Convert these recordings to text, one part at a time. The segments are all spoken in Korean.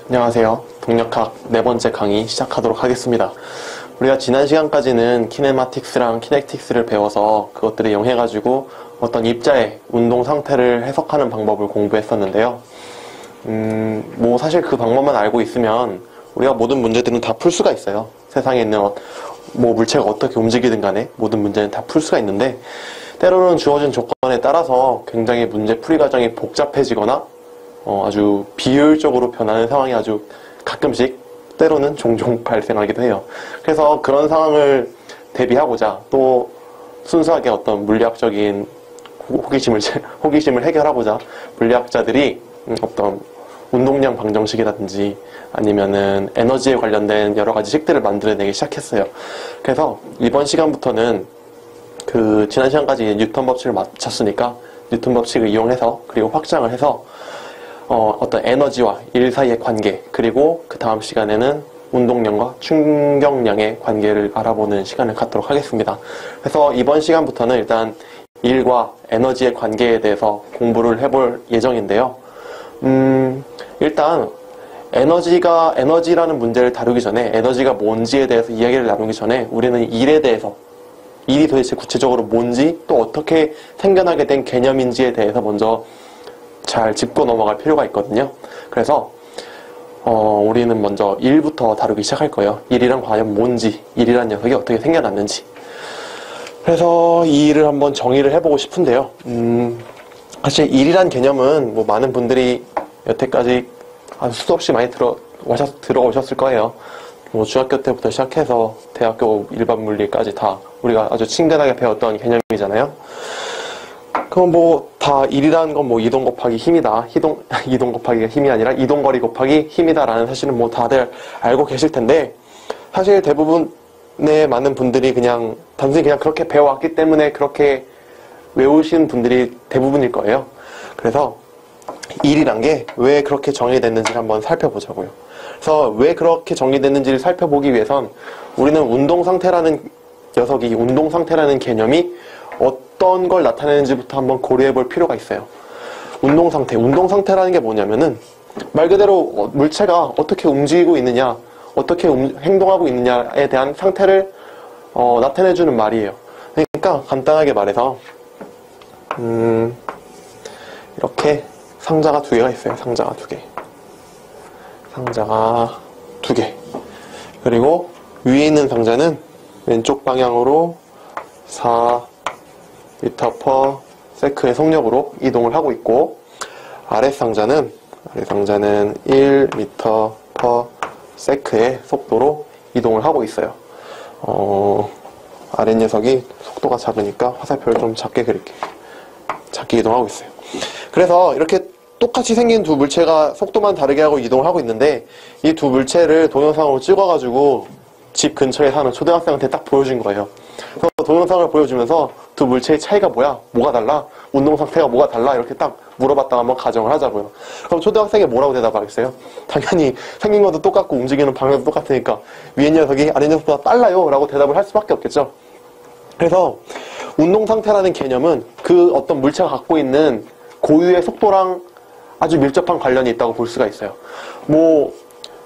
안녕하세요. 동력학 네 번째 강의 시작하도록 하겠습니다. 우리가 지난 시간까지는 키네마틱스랑 키넥틱스를 배워서 그것들을 이용해가지고 어떤 입자의 운동 상태를 해석하는 방법을 공부했었는데요. 사실 그 방법만 알고 있으면 우리가 모든 문제들은 다 풀 수가 있어요. 세상에 있는 물체가 어떻게 움직이든 간에 모든 문제는 다 풀 수가 있는데, 때로는 주어진 조건에 따라서 굉장히 문제 풀이 과정이 복잡해지거나 아주 비효율적으로 변하는 상황이 아주 가끔씩, 때로는 종종 발생하기도 해요. 그래서 그런 상황을 대비하고자, 또 순수하게 어떤 물리학적인 호기심을 해결하고자 물리학자들이 어떤 운동량 방정식이라든지 아니면은 에너지에 관련된 여러 가지 식들을 만들어내기 시작했어요. 그래서 이번 시간부터는 지난 시간까지 뉴턴 법칙을 마쳤으니까 뉴턴 법칙을 이용해서, 그리고 확장을 해서 어떤 에너지와 일 사이의 관계, 그리고 그 다음 시간에는 운동량과 충격량의 관계를 알아보는 시간을 갖도록 하겠습니다. 그래서 이번 시간부터는 일단 일과 에너지의 관계에 대해서 공부를 해볼 예정인데요. 일단 에너지라는 문제를 다루기 전에, 에너지가 뭔지에 대해서 이야기를 나누기 전에 우리는 일에 대해서, 일이 도대체 구체적으로 뭔지, 또 어떻게 생겨나게 된 개념인지에 대해서 먼저 잘 짚고 넘어갈 필요가 있거든요. 그래서 우리는 먼저 일부터 다루기 시작할 거예요. 일이란 과연 뭔지, 일이란 녀석이 어떻게 생겨났는지. 그래서 이 일을 한번 정의를 해보고 싶은데요. 사실 일이란 개념은 많은 분들이 여태까지 수도 없이 많이 들어오셨을 거예요. 중학교 때부터 시작해서 대학교 일반 물리까지 다 우리가 아주 친근하게 배웠던 개념이잖아요. 그럼 다 일이라는 건 이동 곱하기 힘이다. 이동 곱하기가 힘이 아니라 이동거리 곱하기 힘이다라는 사실은 다들 알고 계실 텐데, 사실 대부분의 많은 분들이 단순히 그렇게 배워왔기 때문에 그렇게 외우신 분들이 대부분일 거예요. 그래서 일이란 게 왜 그렇게 정의됐는지를 한번 살펴보자고요. 그래서 왜 그렇게 정의됐는지를 살펴보기 위해선 우리는 운동상태라는 녀석이, 운동상태라는 개념이 어떤 걸 나타내는지부터 한번 고려해 볼 필요가 있어요. 운동상태라는 게 뭐냐면은 말 그대로 물체가 어떻게 움직이고 있느냐, 어떻게 행동하고 있느냐에 대한 상태를 나타내주는 말이에요. 그러니까 간단하게 말해서 이렇게 상자가 두 개가 있어요. 상자가 두 개. 그리고 위에 있는 상자는 왼쪽 방향으로 4m/s의 속력으로 이동을 하고 있고, 아래 상자는 1m/s의 속도로 이동을 하고 있어요. 아래 녀석이 속도가 작으니까 화살표를 좀 작게 그릴게요. 작게 이동하고 있어요. 그래서 이렇게 똑같이 생긴 두 물체가 속도만 다르게 하고 이동을 하고 있는데, 이 두 물체를 동영상으로 찍어가지고 집 근처에 사는 초등학생한테 딱 보여준 거예요. 그래서 동영상을 보여주면서 두 물체의 차이가 뭐가 달라? 운동 상태가 뭐가 달라? 이렇게 딱 물어봤다가 한번 가정을 하자고요. 그럼 초등학생이 뭐라고 대답하겠어요? 당연히 생긴 것도 똑같고 움직이는 방향도 똑같으니까 위에 녀석이 아래 녀석보다 빨라요 라고 대답을 할 수밖에 없겠죠. 그래서 운동 상태라는 개념은 그 어떤 물체가 갖고 있는 고유의 속도랑 아주 밀접한 관련이 있다고 볼 수가 있어요.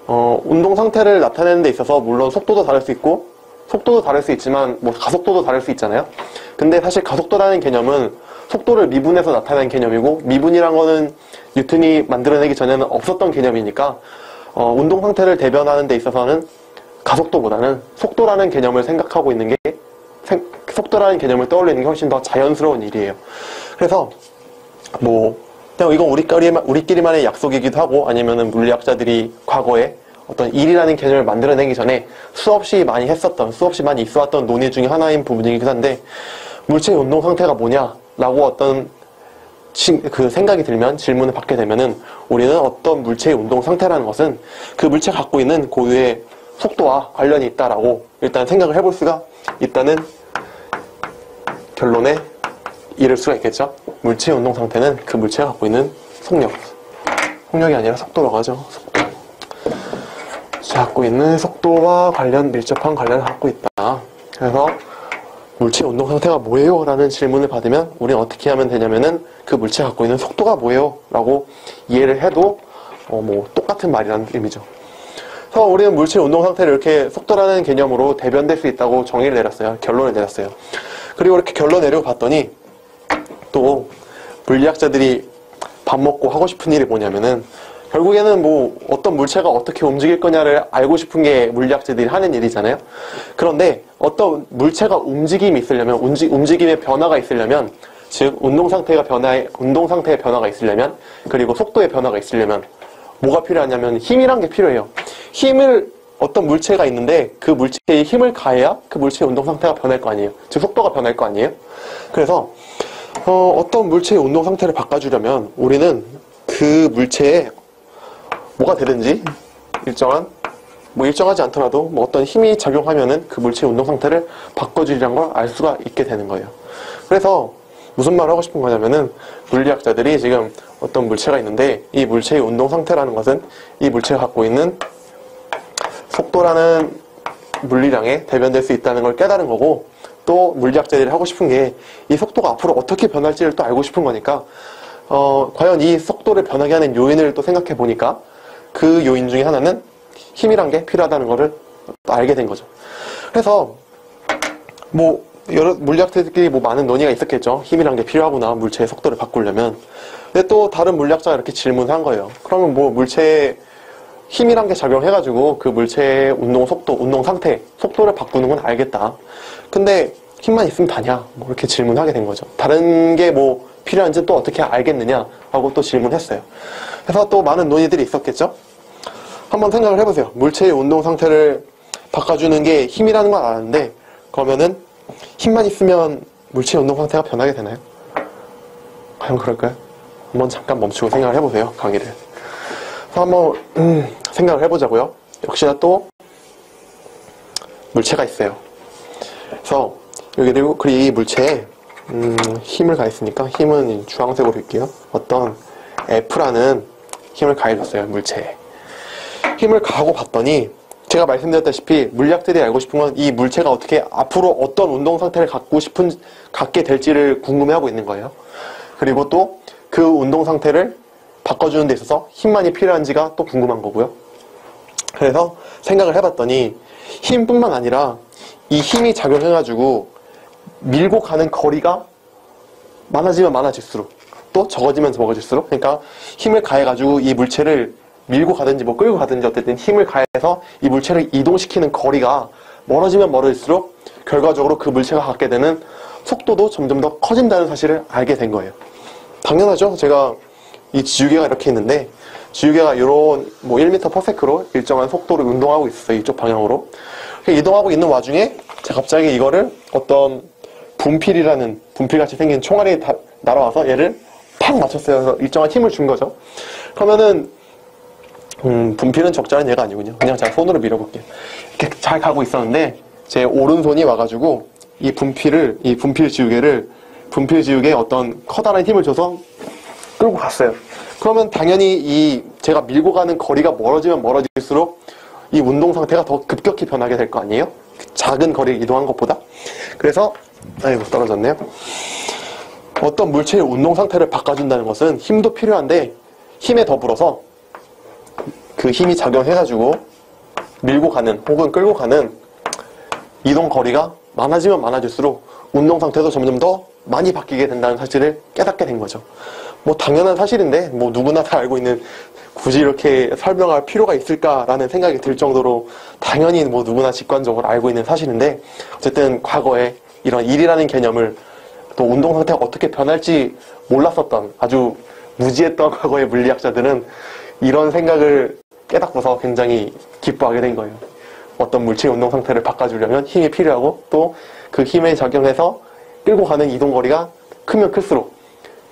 운동 상태를 나타내는 데 있어서 물론 속도도 다를 수 있고, 속도도 다를 수 있지만 가속도도 다를 수 있잖아요. 근데 사실 가속도라는 개념은 속도를 미분해서 나타내는 개념이고, 미분이란 거는 뉴턴이 만들어내기 전에는 없었던 개념이니까 운동 상태를 대변하는 데 있어서는 가속도보다는 속도라는 개념을 생각하고 있는 게, 속도라는 개념을 떠올리는 게 훨씬 더 자연스러운 일이에요. 그래서 그냥 이건 우리끼리만의 약속이기도 하고, 아니면은 물리학자들이 과거에 어떤 일이라는 개념을 만들어내기 전에 수없이 많이 있어왔던 논의 중에 하나인 부분이긴 한데, 물체의 운동 상태가 뭐냐라고 어떤 생각이 들면, 질문을 받게 되면은, 우리는 어떤 물체의 운동 상태라는 것은 그 물체가 갖고 있는 고유의 속도와 관련이 있다라고 일단 생각을 해볼 수가 있다는 결론에 이를 수가 있겠죠. 물체의 운동 상태는 그 물체가 갖고 있는 속력이 아니라 속도라고 하죠. 속도. 갖고 있는 속도와 밀접한 관련을 갖고 있다. 그래서 물체의 운동 상태가 뭐예요? 라는 질문을 받으면 우리는 어떻게 하면 되냐면은 그 물체가 갖고 있는 속도가 뭐예요? 라고 이해를 해도 뭐 똑같은 말이라는 의미죠. 그래서 우리는 물체의 운동 상태를 이렇게 속도라는 개념으로 대변될 수 있다고 정의를 내렸어요. 결론을 내렸어요. 그리고 이렇게 결론 내리고 봤더니 또 물리학자들이 밥 먹고 하고 싶은 일이 뭐냐면은 결국에는 뭐 어떤 물체가 어떻게 움직일 거냐를 알고 싶은 게 물리학자들이 하는 일이잖아요. 그런데 어떤 물체가 움직임이 있으려면, 움직임의 변화가 있으려면, 즉 운동 상태의 변화가 있으려면, 그리고 속도의 변화가 있으려면 뭐가 필요하냐면 힘이란 게 필요해요. 어떤 물체가 있는데 그 물체에 힘을 가해야 그 물체의 운동 상태가 변할 거 아니에요. 즉 속도가 변할 거 아니에요. 그래서 어떤 물체의 운동 상태를 바꿔주려면 우리는 그 물체에 뭐가 되든지 일정하지 않더라도 뭐 어떤 힘이 작용하면은 그 물체의 운동 상태를 바꿔주리란 걸 알 수가 있게 되는 거예요. 그래서 무슨 말을 하고 싶은 거냐면은 물리학자들이 지금 어떤 물체가 있는데 이 물체의 운동 상태라는 것은 이 물체가 갖고 있는 속도라는 물리량에 대변될 수 있다는 걸 깨달은 거고, 또 물리학자들이 하고 싶은 게 이 속도가 앞으로 어떻게 변할지를 또 알고 싶은 거니까 과연 이 속도를 변하게 하는 요인을 또 생각해 보니까 그 요인 중에 하나는 힘이란 게 필요하다는 거를 또 알게 된 거죠. 그래서 뭐 여러 물리학자들끼리 뭐 많은 논의가 있었겠죠. 힘이란 게 필요하구나, 물체의 속도를 바꾸려면. 근데 또 다른 물리학자가 이렇게 질문한 거예요. 그러면 뭐 물체의 힘이란 게 작용해가지고 그 물체의 운동 속도, 운동 상태, 속도를 바꾸는 건 알겠다. 근데 힘만 있으면 다냐? 뭐 이렇게 질문하게 된 거죠. 다른 게 뭐 필요한지 또 어떻게 알겠느냐? 하고 또 질문했어요. 그래서 또 많은 논의들이 있었겠죠? 한번 생각을 해보세요. 물체의 운동 상태를 바꿔주는 게 힘이라는 건 아는데, 그러면은 힘만 있으면 물체의 운동 상태가 변하게 되나요? 과연 그럴까요? 한번 잠깐 멈추고 생각을 해보세요, 강의를. 그래서 한번 생각을 해보자고요. 역시나 또 물체가 있어요. 그래서 그리고 이 물체에 힘을 가했으니까 힘은 주황색으로 할게요. 어떤 F라는 힘을 가해줬어요, 물체에. 힘을 가하고 봤더니 제가 말씀드렸다시피 물리학자들이 알고 싶은 건 이 물체가 어떻게 앞으로 어떤 운동 상태를 갖게 될지를 궁금해하고 있는 거예요. 그리고 또 그 운동 상태를 바꿔주는 데 있어서 힘만이 필요한지가 또 궁금한 거고요. 그래서 생각을 해봤더니 힘뿐만 아니라 이 힘이 작용해가지고 밀고 가는 거리가 많아지면 많아질수록, 또 적어지면 적어질수록, 그러니까 힘을 가해가지고 이 물체를 밀고 가든지 뭐 끌고 가든지 어쨌든 힘을 가해서 이 물체를 이동시키는 거리가 멀어지면 멀어질수록 결과적으로 그 물체가 갖게 되는 속도도 점점 더 커진다는 사실을 알게 된 거예요. 당연하죠. 제가 이 지우개가 이렇게 있는데 지우개가 이런 뭐 1m/s로 일정한 속도로 운동하고 있어요. 이쪽 방향으로 이동하고 있는 와중에 제가 갑자기 이거를 어떤 분필같이 생긴 총알이 날아와서 얘를 팍 맞췄어요. 그래서 일정한 힘을 준 거죠. 그러면은 분필은 적절한 예가 아니군요. 그냥 제가 손으로 밀어볼게요. 이렇게 잘 가고 있었는데 제 오른손이 와가지고 이 분필 지우개에 어떤 커다란 힘을 줘서 끌고 갔어요. 그러면 당연히 제가 밀고 가는 거리가 멀어지면 멀어질수록 이 운동 상태가 더 급격히 변하게 될 거 아니에요? 작은 거리를 이동한 것보다. 그래서 아이고 떨어졌네요. 어떤 물체의 운동 상태를 바꿔준다는 것은 힘도 필요한데 힘에 더불어서 그 힘이 작용해가지고 밀고 가는 혹은 끌고 가는 이동 거리가 많아지면 많아질수록 운동 상태도 점점 더 많이 바뀌게 된다는 사실을 깨닫게 된 거죠. 뭐 당연한 사실인데 뭐 누구나 다 알고 있는, 굳이 이렇게 설명할 필요가 있을까라는 생각이 들 정도로 당연히 뭐 누구나 직관적으로 알고 있는 사실인데, 어쨌든 과거에 이런 일이라는 개념을, 또 운동 상태가 어떻게 변할지 몰랐었던, 아주 무지했던 과거의 물리학자들은 이런 생각을 깨닫고서 굉장히 기뻐하게 된 거예요. 어떤 물체의 운동 상태를 바꿔주려면 힘이 필요하고, 또 그 힘에 작용해서 끌고 가는 이동 거리가 크면 클수록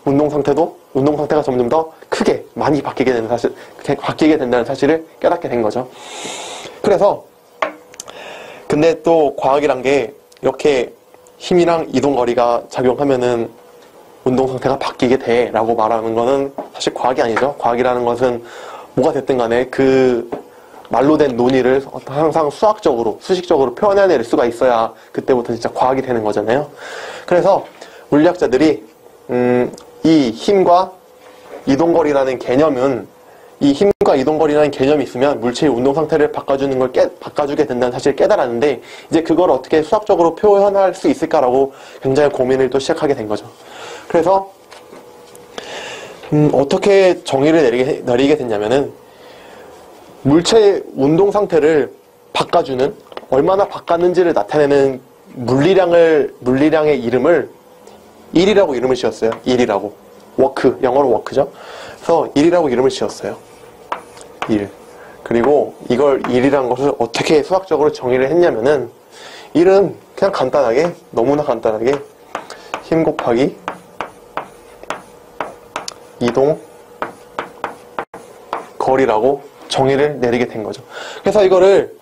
운동 상태가 점점 더 크게 많이 바뀌게 된다는 사실을 깨닫게 된 거죠. 그래서 근데 또 과학이란 게 이렇게 힘이랑 이동 거리가 작용하면은 운동 상태가 바뀌게 돼 라고 말하는 거는 사실 과학이 아니죠. 과학이라는 것은 뭐가 됐든 간에 그 말로 된 논의를 항상 수식적으로 표현해낼 수가 있어야 그때부터 진짜 과학이 되는 거잖아요. 그래서 물리학자들이 이 힘과 이동거리라는 개념은 이 힘과 이동거리라는 개념이 있으면 물체의 운동 상태를 바꿔주게 된다는 사실을 깨달았는데, 이제 그걸 어떻게 수학적으로 표현할 수 있을까라고 굉장히 고민을 또 시작하게 된 거죠. 그래서 어떻게 정의를 내리게 됐냐면은, 물체의 운동 상태를 바꿔주는, 얼마나 바꿨는지를 나타내는 물리량의 이름을 1이라고 이름을 지었어요. 1이라고. 워크, 영어로 워크죠. 그래서 1이라고 이름을 지었어요. 1. 그리고 이걸 1이라는 것을 어떻게 수학적으로 정의를 했냐면은, 1은 그냥 간단하게, 너무나 간단하게 힘 곱하기 이동 거리라고 정의를 내리게 된 거죠. 그래서 이거를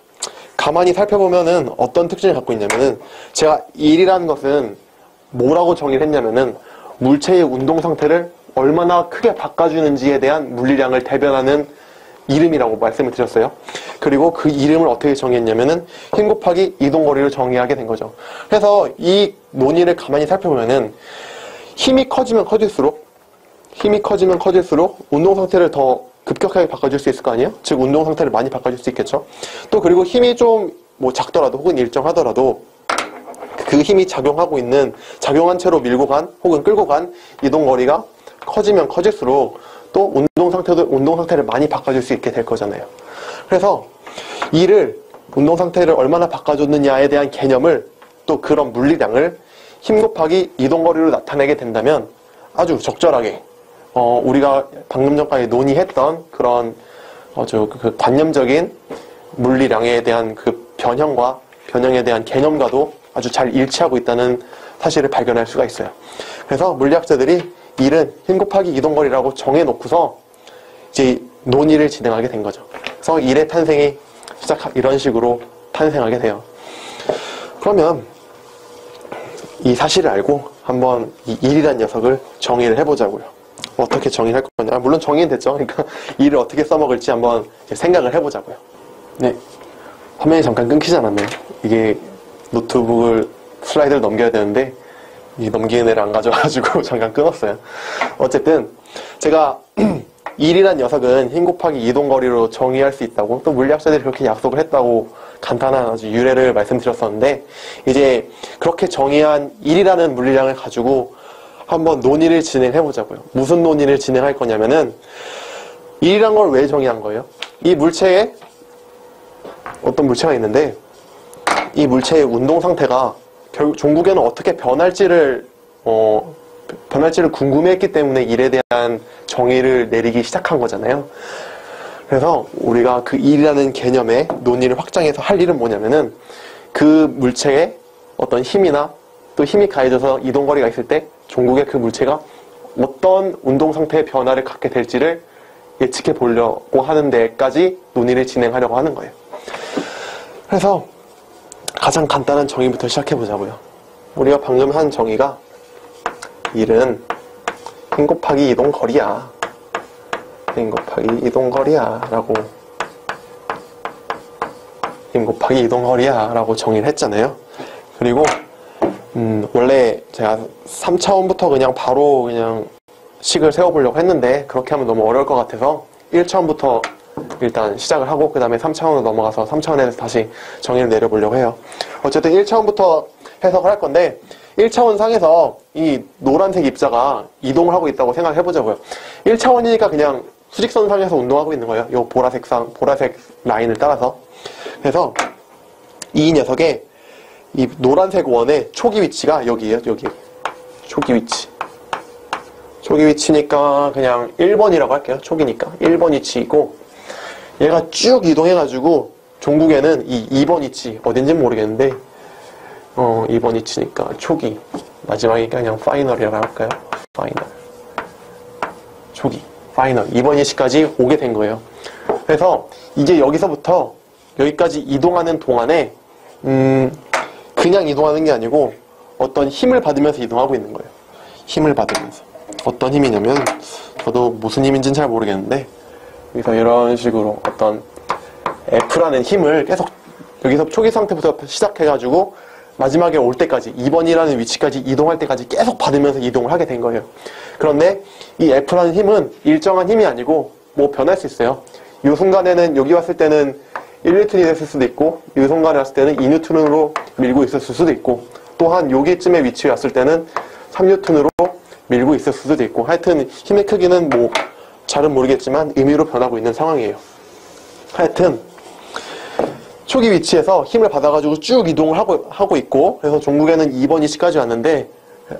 가만히 살펴보면은 어떤 특징을 갖고 있냐면은, 제가 1이라는 것은 뭐라고 정의를 했냐면은, 물체의 운동 상태를 얼마나 크게 바꿔주는지에 대한 물리량을 대변하는 이름이라고 말씀을 드렸어요. 그리고 그 이름을 어떻게 정의했냐면은, 힘 곱하기 이동거리를 정의하게 된 거죠. 그래서 이 논의를 가만히 살펴보면은, 힘이 커지면 커질수록 운동 상태를 더 급격하게 바꿔줄 수 있을 거 아니에요? 즉 운동 상태를 많이 바꿔줄 수 있겠죠. 또 그리고 힘이 좀 뭐 작더라도 혹은 일정하더라도 그 힘이 작용한 채로 밀고 간 혹은 끌고 간 이동거리가 커지면 커질수록 또 운동 상태를 많이 바꿔줄 수 있게 될 거잖아요. 그래서 운동 상태를 얼마나 바꿔줬느냐에 대한 개념을, 또 그런 물리량을 힘 곱하기 이동거리로 나타내게 된다면 아주 적절하게 우리가 방금 전까지 논의했던 그런 그 관념적인 물리량에 대한 그 변형에 대한 개념과도 아주 잘 일치하고 있다는 사실을 발견할 수가 있어요. 그래서 물리학자들이 1은 힘 곱하기 이동거리라고 정해놓고서 이제 논의를 진행하게 된 거죠. 그래서 1의 탄생이 이런 식으로 탄생하게 돼요. 그러면 이 사실을 알고 한번 이 1이라는 녀석을 정의를 해보자고요. 어떻게 정의할 거냐. 물론 정의는 됐죠. 그러니까 1을 어떻게 써먹을지 한번 생각을 해보자고요. 네. 화면이 잠깐 끊기지 않았나요? 이게 노트북을 슬라이드를 넘겨야 되는데 이 넘기는 애를 안 가져가지고 잠깐 끊었어요. 어쨌든 제가 1이란 녀석은 힘 곱하기 이동거리로 정의할 수 있다고, 또 물리학자들이 그렇게 약속을 했다고 간단한 아주 유래를 말씀드렸었는데, 이제 그렇게 정의한 1이라는 물리량을 가지고 한번 논의를 진행해보자고요. 무슨 논의를 진행할 거냐면은, 1이란 걸 왜 정의한 거예요? 이 물체에 어떤 물체가 있는데, 이 물체의 운동 상태가 종국에는 어떻게 변할지를 궁금해했기 때문에 1에 대한 정의를 내리기 시작한 거잖아요. 그래서 우리가 그 1이라는 개념의 논의를 확장해서 할 일은 뭐냐면은, 그 물체에 어떤 힘이나 또 힘이 가해져서 이동거리가 있을 때 종국의 그 물체가 어떤 운동 상태의 변화를 갖게 될지를 예측해 보려고 하는 데까지 논의를 진행하려고 하는 거예요. 그래서 가장 간단한 정의부터 시작해 보자고요. 우리가 방금 한 정의가 1은 힘 곱하기 이동거리야. 힘 곱하기 이동거리야 라고, 힘 곱하기 이동거리야 라고 정의를 했잖아요. 그리고 원래 제가 3차원부터 그냥 바로 식을 세워보려고 했는데, 그렇게 하면 너무 어려울 것 같아서 1차원부터 일단 시작을 하고 그 다음에 3차원으로 넘어가서 3차원에서 다시 정의를 내려보려고 해요. 어쨌든 1차원부터 해석을 할 건데, 1차원 상에서 이 노란색 입자가 이동을 하고 있다고 생각해보자고요. 1차원이니까 그냥 수직선 상에서 운동하고 있는 거예요. 이 보라색 라인을 따라서. 그래서 이 녀석의 이 노란색 원의 초기 위치가 여기에요. 여기. 초기 위치. 초기 위치니까 그냥 1번이라고 할게요. 초기니까. 1번 위치이고, 얘가 쭉 이동해가지고 종국에는 이 2번 위치, 어딘지는 모르겠는데 2번 위치니까 초기, 마지막이니까 그냥 파이널이라고 할까요? 파이널. 초기, 파이널. 2번 위치까지 오게 된 거예요. 그래서 이제 여기서부터 여기까지 이동하는 동안에 그냥 이동하는 게 아니고 어떤 힘을 받으면서 이동하고 있는 거예요. 힘을 받으면서. 어떤 힘이냐면, 저도 무슨 힘인지는 잘 모르겠는데, 여기서 이런 식으로 어떤 F라는 힘을 계속 여기서 초기 상태부터 시작해가지고 마지막에 올 때까지, 2번이라는 위치까지 이동할 때까지 계속 받으면서 이동을 하게 된 거예요. 그런데 이 F라는 힘은 일정한 힘이 아니고 뭐 변할 수 있어요. 이 순간에는 여기 왔을 때는 1N이 됐을 수도 있고 이 순간에 왔을 때는 2N으로 밀고 있었을 수도 있고 또한 여기쯤에 위치해 왔을 때는 3N으로 밀고 있을 수도 있고 하여튼 힘의 크기는 뭐 잘은 모르겠지만 임의로 변하고 있는 상황이에요. 하여튼 초기 위치에서 힘을 받아가지고 쭉 이동을 하고 있고 그래서 종국에는 2번 위치까지 왔는데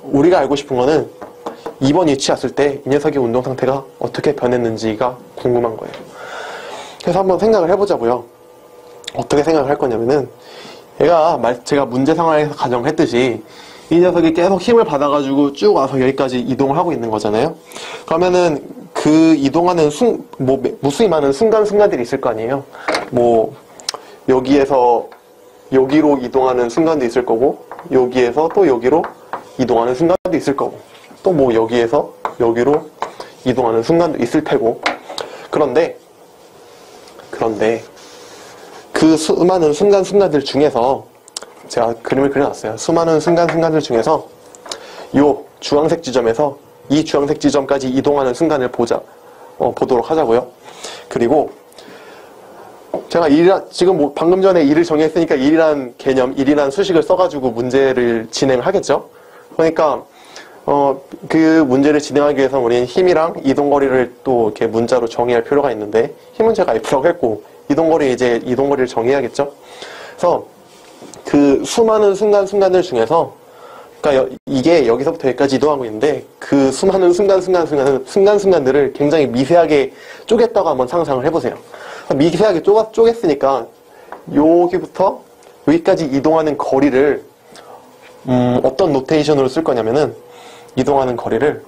우리가 알고 싶은 거는 2번 위치 왔을 때 이 녀석의 운동 상태가 어떻게 변했는지가 궁금한 거예요. 그래서 한번 생각을 해보자고요. 어떻게 생각을 할 거냐면은 제가 문제 상황에서 가정했듯이 이 녀석이 계속 힘을 받아가지고 쭉 와서 여기까지 이동을 하고 있는 거잖아요. 그러면은 그 이동하는 무수히 많은 순간들이 있을 거 아니에요. 뭐 여기에서 여기로 이동하는 순간도 있을 거고 여기에서 또 여기로 이동하는 순간도 있을 거고 또 뭐 여기에서 여기로 이동하는 순간도 있을 테고 그런데 그 수많은 순간들 중에서 제가 그림을 그려놨어요. 수많은 순간들 중에서 요 주황색 지점에서 이 주황색 지점까지 이동하는 순간을 보도록 하자고요. 그리고 제가 지금 방금 전에 일을 정의했으니까 일이란 개념, 일이란 수식을 써가지고 문제를 진행하겠죠. 그러니까 그 문제를 진행하기 위해서 우리는 힘이랑 이동거리를 또 이렇게 문자로 정의할 필요가 있는데 힘은 제가 F라고 했고 이동거리를 정의해야겠죠. 그래서 그 수많은 순간들 중에서 그러니까 이게 여기서부터 여기까지 이동하고 있는데 그 수많은 순간들을 굉장히 미세하게 쪼갰다고 한번 상상을 해보세요. 미세하게 쪼갰으니까 여기부터 여기까지 이동하는 거리를 어떤 노테이션으로 쓸 거냐면은 이동하는 거리를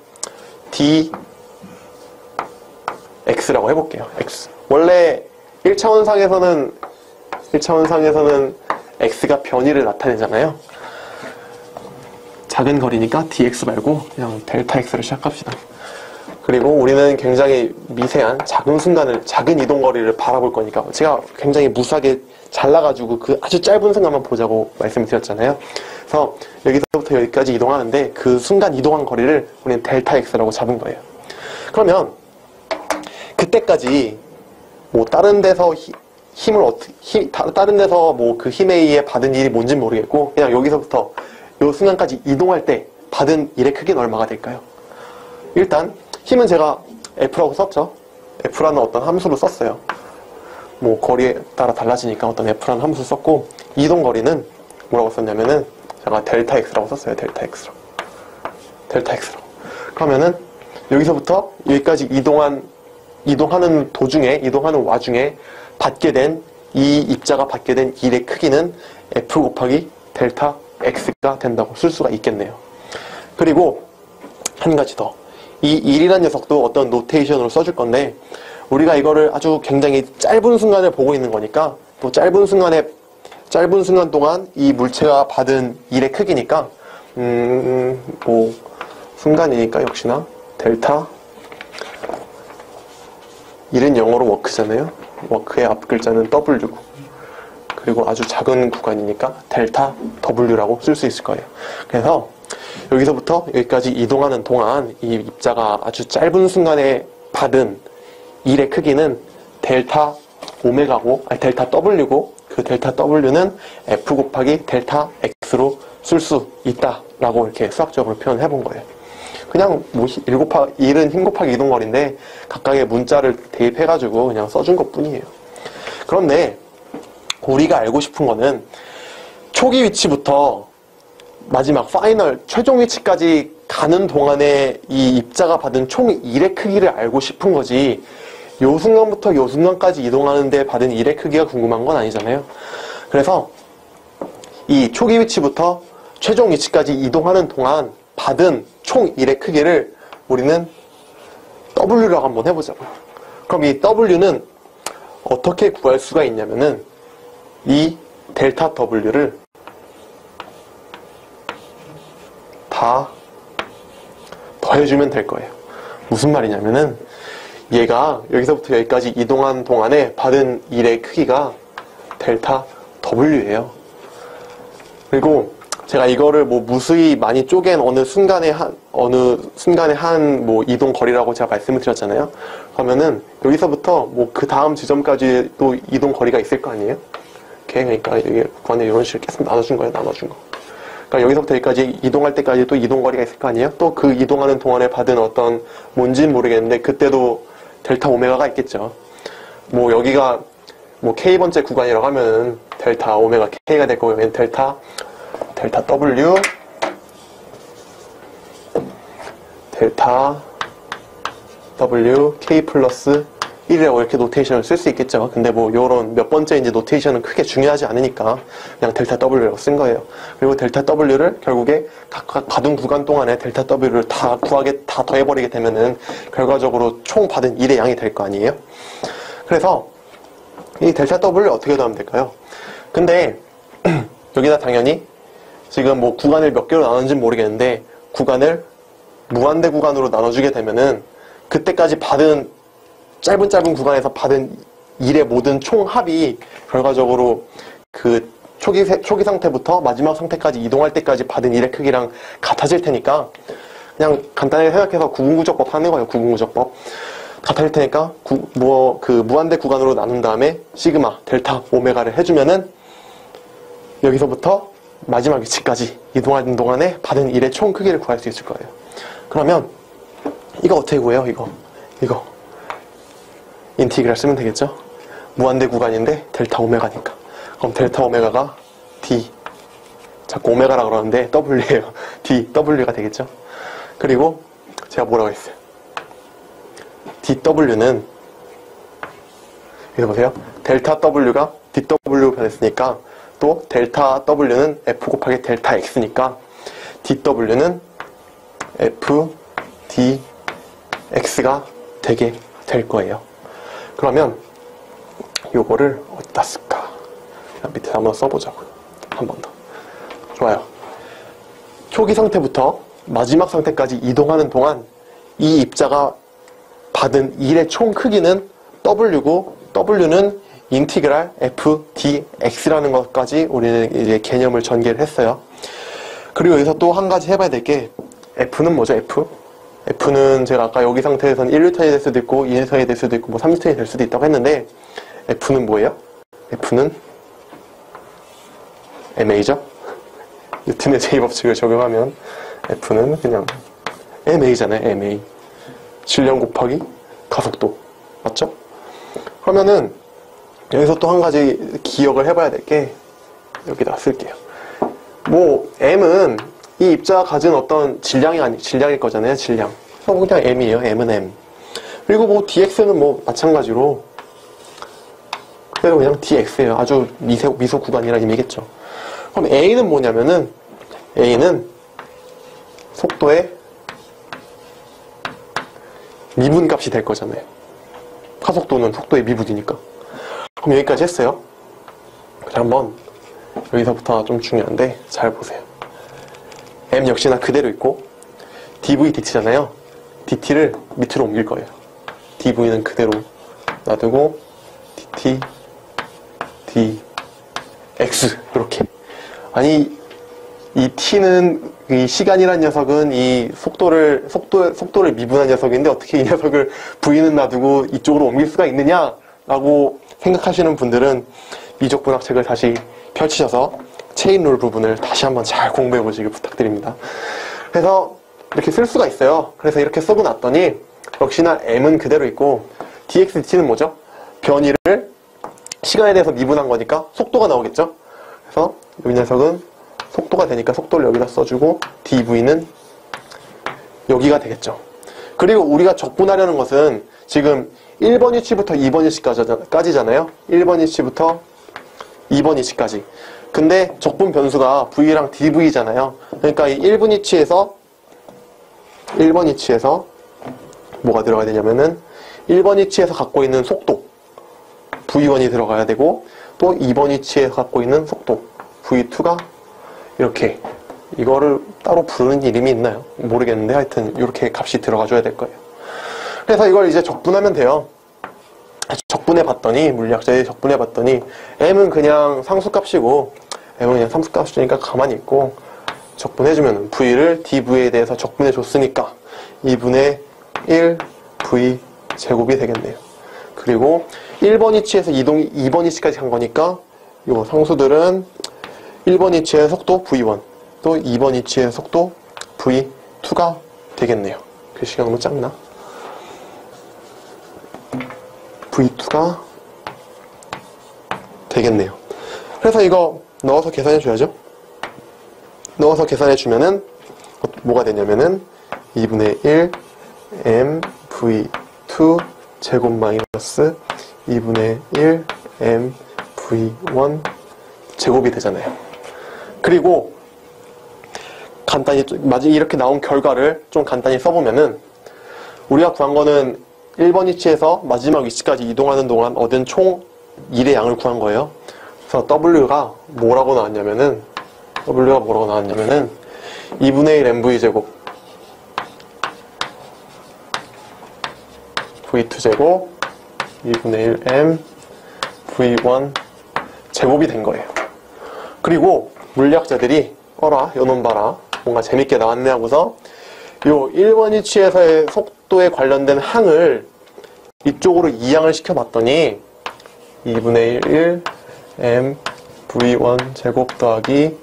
dx라고 해볼게요. x. 원래 1차원상에서는 x가 변이를 나타내잖아요. 작은 거리니까 dx 말고 그냥 델타 x를 시작합시다. 그리고 우리는 굉장히 미세한 작은 이동거리를 바라볼 거니까 제가 굉장히 무수하게 잘라가지고 그 아주 짧은 순간만 보자고 말씀드렸잖아요. 그래서 여기서부터 여기까지 이동하는데 그 순간 이동한 거리를 우리는 델타 x라고 잡은 거예요. 그러면 그때까지 뭐 다른 데서 다른 데서 뭐 그 힘에 의해 받은 일이 뭔지 모르겠고 그냥 여기서부터 요 순간까지 이동할 때 받은 일의 크기는 얼마가 될까요? 일단 힘은 제가 F라고 썼죠. F라는 어떤 함수로 썼어요. 뭐 거리에 따라 달라지니까 어떤 F라는 함수 썼고 이동 거리는 뭐라고 썼냐면은 제가 델타 X라고 썼어요. 델타 X로. 그러면은 여기서부터 여기까지 이동하는 와중에 받게 된 이 입자가 받게 된 일의 크기는 F 곱하기 델타 X가 된다고 쓸 수가 있겠네요. 그리고 한 가지 더. 이 1이라는 녀석도 어떤 노테이션으로 써줄 건데 우리가 이거를 아주 굉장히 짧은 순간을 보고 있는 거니까 또 짧은 순간 동안 이 물체가 받은 일의 크기니까 뭐 순간이니까 역시나 델타 1은 영어로 워크잖아요. 워크의 앞 글자는 W고 그리고 아주 작은 구간이니까 델타 W라고 쓸 수 있을 거예요. 그래서 여기서부터 여기까지 이동하는 동안 이 입자가 아주 짧은 순간에 받은 일의 크기는 델타 오메가고 델타 W고 그 델타 W는 F 곱하기 델타 X로 쓸 수 있다라고 이렇게 수학적으로 표현해 본 거예요. 그냥 뭐 1은 힘 곱하기 이동거리인데 각각의 문자를 대입해가지고 그냥 써준 것 뿐이에요. 그런데 우리가 알고 싶은 거는 초기 위치부터 마지막 파이널 최종 위치까지 가는 동안에 이 입자가 받은 총 일의 크기를 알고 싶은 거지 요 순간부터 요 순간까지 이동하는데 받은 일의 크기가 궁금한 건 아니잖아요. 그래서 이 초기 위치부터 최종 위치까지 이동하는 동안 받은 총 일의 크기를 우리는 W라고 한번 해보자고요. 그럼 이 W는 어떻게 구할 수가 있냐면은 이 델타 W를 다 더해주면 될 거예요. 무슨 말이냐면은 얘가 여기서부터 여기까지 이동한 동안에 받은 일의 크기가 델타 W예요. 그리고 제가 이거를 뭐 무수히 많이 쪼갠 어느 순간에 한 뭐 이동 거리라고 제가 말씀을 드렸잖아요. 그러면은 여기서부터 뭐 그 다음 지점까지 또 이동 거리가 있을 거 아니에요? 오케이, 그러니까 이게 구간을 이런 식으로 계속 나눠준 거예요, 나눠준 거. 그러니까 여기서부터 여기까지 이동할 때까지 또 이동 거리가 있을 거 아니에요? 또 그 이동하는 동안에 받은 어떤 뭔지는 모르겠는데 그때도 델타 오메가가 있겠죠. 뭐 여기가 뭐 K번째 구간이라고 하면은 델타 오메가 K가 될 거고요. 델타 W 델타 W K 플러스 1이라고 이렇게 노테이션을 쓸 수 있겠죠. 근데 뭐 요런 몇 번째인지 노테이션은 크게 중요하지 않으니까 그냥 델타 W라고 쓴 거예요. 그리고 델타 W를 결국에 각 받은 구간 동안에 델타 W를 다 더해버리게 되면은 결과적으로 총 받은 1의 양이 될 거 아니에요. 그래서 이 델타 W를 어떻게 더하면 될까요? 근데 여기다 당연히 지금 뭐 구간을 몇 개로 나눴는지는 모르겠는데 구간을 무한대 구간으로 나눠주게 되면은 그때까지 받은 짧은 구간에서 받은 일의 모든 총합이 결과적으로 그 초기 상태부터 마지막 상태까지 이동할 때까지 받은 일의 크기랑 같아질 테니까 그냥 간단하게 생각해서 구분구적법 하는 거예요. 구분구적법. 같아질 테니까 그 무한대 구간으로 나눈 다음에 시그마, 델타, 오메가를 해주면은 여기서부터 마지막 위치까지 이동하는 동안에 받은 일의 총 크기를 구할 수 있을 거예요. 그러면 이거 어떻게 구해요? 이거 인티그랄 쓰면 되겠죠? 무한대 구간인데 델타 오메가니까. 그럼 델타 오메가가 D, 자꾸 오메가라 그러는데 W예요. dW가 되겠죠? 그리고 제가 뭐라고 했어요? dW는 여기 보세요. 델타 W가 dW 변했으니까 또 델타 W는 F 곱하기 델타 X니까 dW는 F, D, X가 되게 될 거예요. 그러면 요거를 어디다 쓸까? 밑에 한번 써보자고요. 한 번 더. 좋아요. 초기 상태부터 마지막 상태까지 이동하는 동안 이 입자가 받은 일의 총 크기는 W고 W는 인티그랄 F, D, X라는 것까지 우리는 이제 개념을 전개를 했어요. 그리고 여기서 또 한 가지 해봐야 될 게 F는 뭐죠? F는 제가 아까 여기 상태에서는 1N이 될 수도 있고 2N이 될 수도 있고 뭐 3N이 될 수도 있다고 했는데 F는 뭐예요? F는 MA죠? 뉴턴의 제2법칙을 적용하면 F는 그냥 MA잖아요. MA. 질량 곱하기 가속도. 맞죠? 그러면은 여기서 또 한 가지 기억을 해봐야 될 게 여기다 쓸게요. 뭐 M은 이 입자가 가진 어떤 질량일 거잖아요. 질량. 그래서 그냥 M이에요. M은 M. 그리고 뭐 DX는 뭐 마찬가지로 그래서 그냥 DX예요. 아주 미소 구간이라는 의미겠죠. 그럼 A는 뭐냐면은 A는 속도의 미분값이 될 거잖아요. 가속도는 속도의 미분이니까. 그럼 여기까지 했어요. 그래 한번 여기서부터 좀 중요한데 잘 보세요. M 역시나 그대로 있고 dv dt잖아요. dt를 밑으로 옮길 거예요. dv는 그대로 놔두고 dt dx 이렇게. 아니 이 t는 이 시간이란 녀석은 이 속도를 미분한 녀석인데 어떻게 이 녀석을 v는 놔두고 이쪽으로 옮길 수가 있느냐라고 생각하시는 분들은 미적분학책을 다시 펼치셔서 체인룰 부분을 다시 한번 잘 공부해 보시길 부탁드립니다. 그래서 이렇게 쓸 수가 있어요. 그래서 이렇게 쓰고 났더니 역시나 m은 그대로 있고 dx, dt는 뭐죠? 변이를 시간에 대해서 미분한 거니까 속도가 나오겠죠? 그래서 이 녀석은 속도가 되니까 속도를 여기다 써주고 dv는 여기가 되겠죠. 그리고 우리가 적분하려는 것은 지금 1번 위치부터 2번 위치까지잖아요. 1번 위치부터 2번 위치까지. 근데 적분 변수가 v랑 dv잖아요. 그러니까 이 1번 위치에서 뭐가 들어가야 되냐면은 1번 위치에서 갖고 있는 속도 v1이 들어가야 되고 또 2번 위치에서 갖고 있는 속도 v2가 이렇게 이거를 따로 부르는 이름이 있나요? 모르겠는데 하여튼 이렇게 값이 들어가줘야 될 거예요. 그래서 이걸 이제 적분하면 돼요. 적분해봤더니 물리학자들이 적분해봤더니 m은 그냥 상수값이고 m은 그냥 상수값이니까 가만히 있고 적분해주면 V를 dV에 대해서 적분해줬으니까 2분의 1 V 제곱이 되겠네요. 그리고 1번 위치에서 이동이 2번 위치까지 간 거니까 요 상수들은 1번 위치의 속도 V1 또 2번 위치의 속도 V2가 되겠네요. 글씨가 너무 작나? V2가 되겠네요. 그래서 이거 넣어서 계산해 줘야죠. 넣어서 계산해 주면은 뭐가 되냐면은 2분의 1 m v2 제곱 마이너스 2분의 1 m v1 제곱이 되잖아요. 그리고 간단히 이렇게 나온 결과를 좀 간단히 써보면은 우리가 구한 거는 1번 위치에서 마지막 위치까지 이동하는 동안 얻은 총 1의 양을 구한 거예요. 그래서 W가 뭐라고 나왔냐면은 2분의 1 mv 제곱 v2 제곱 2분의 1 m v1 제곱이 된 거예요. 그리고 물리학자들이 요놈 봐라 뭔가 재밌게 나왔네 하고서 요 1번 위치에서의 속도에 관련된 항을 이쪽으로 이항을 시켜봤더니 2분의 1 m v1 제곱 더하기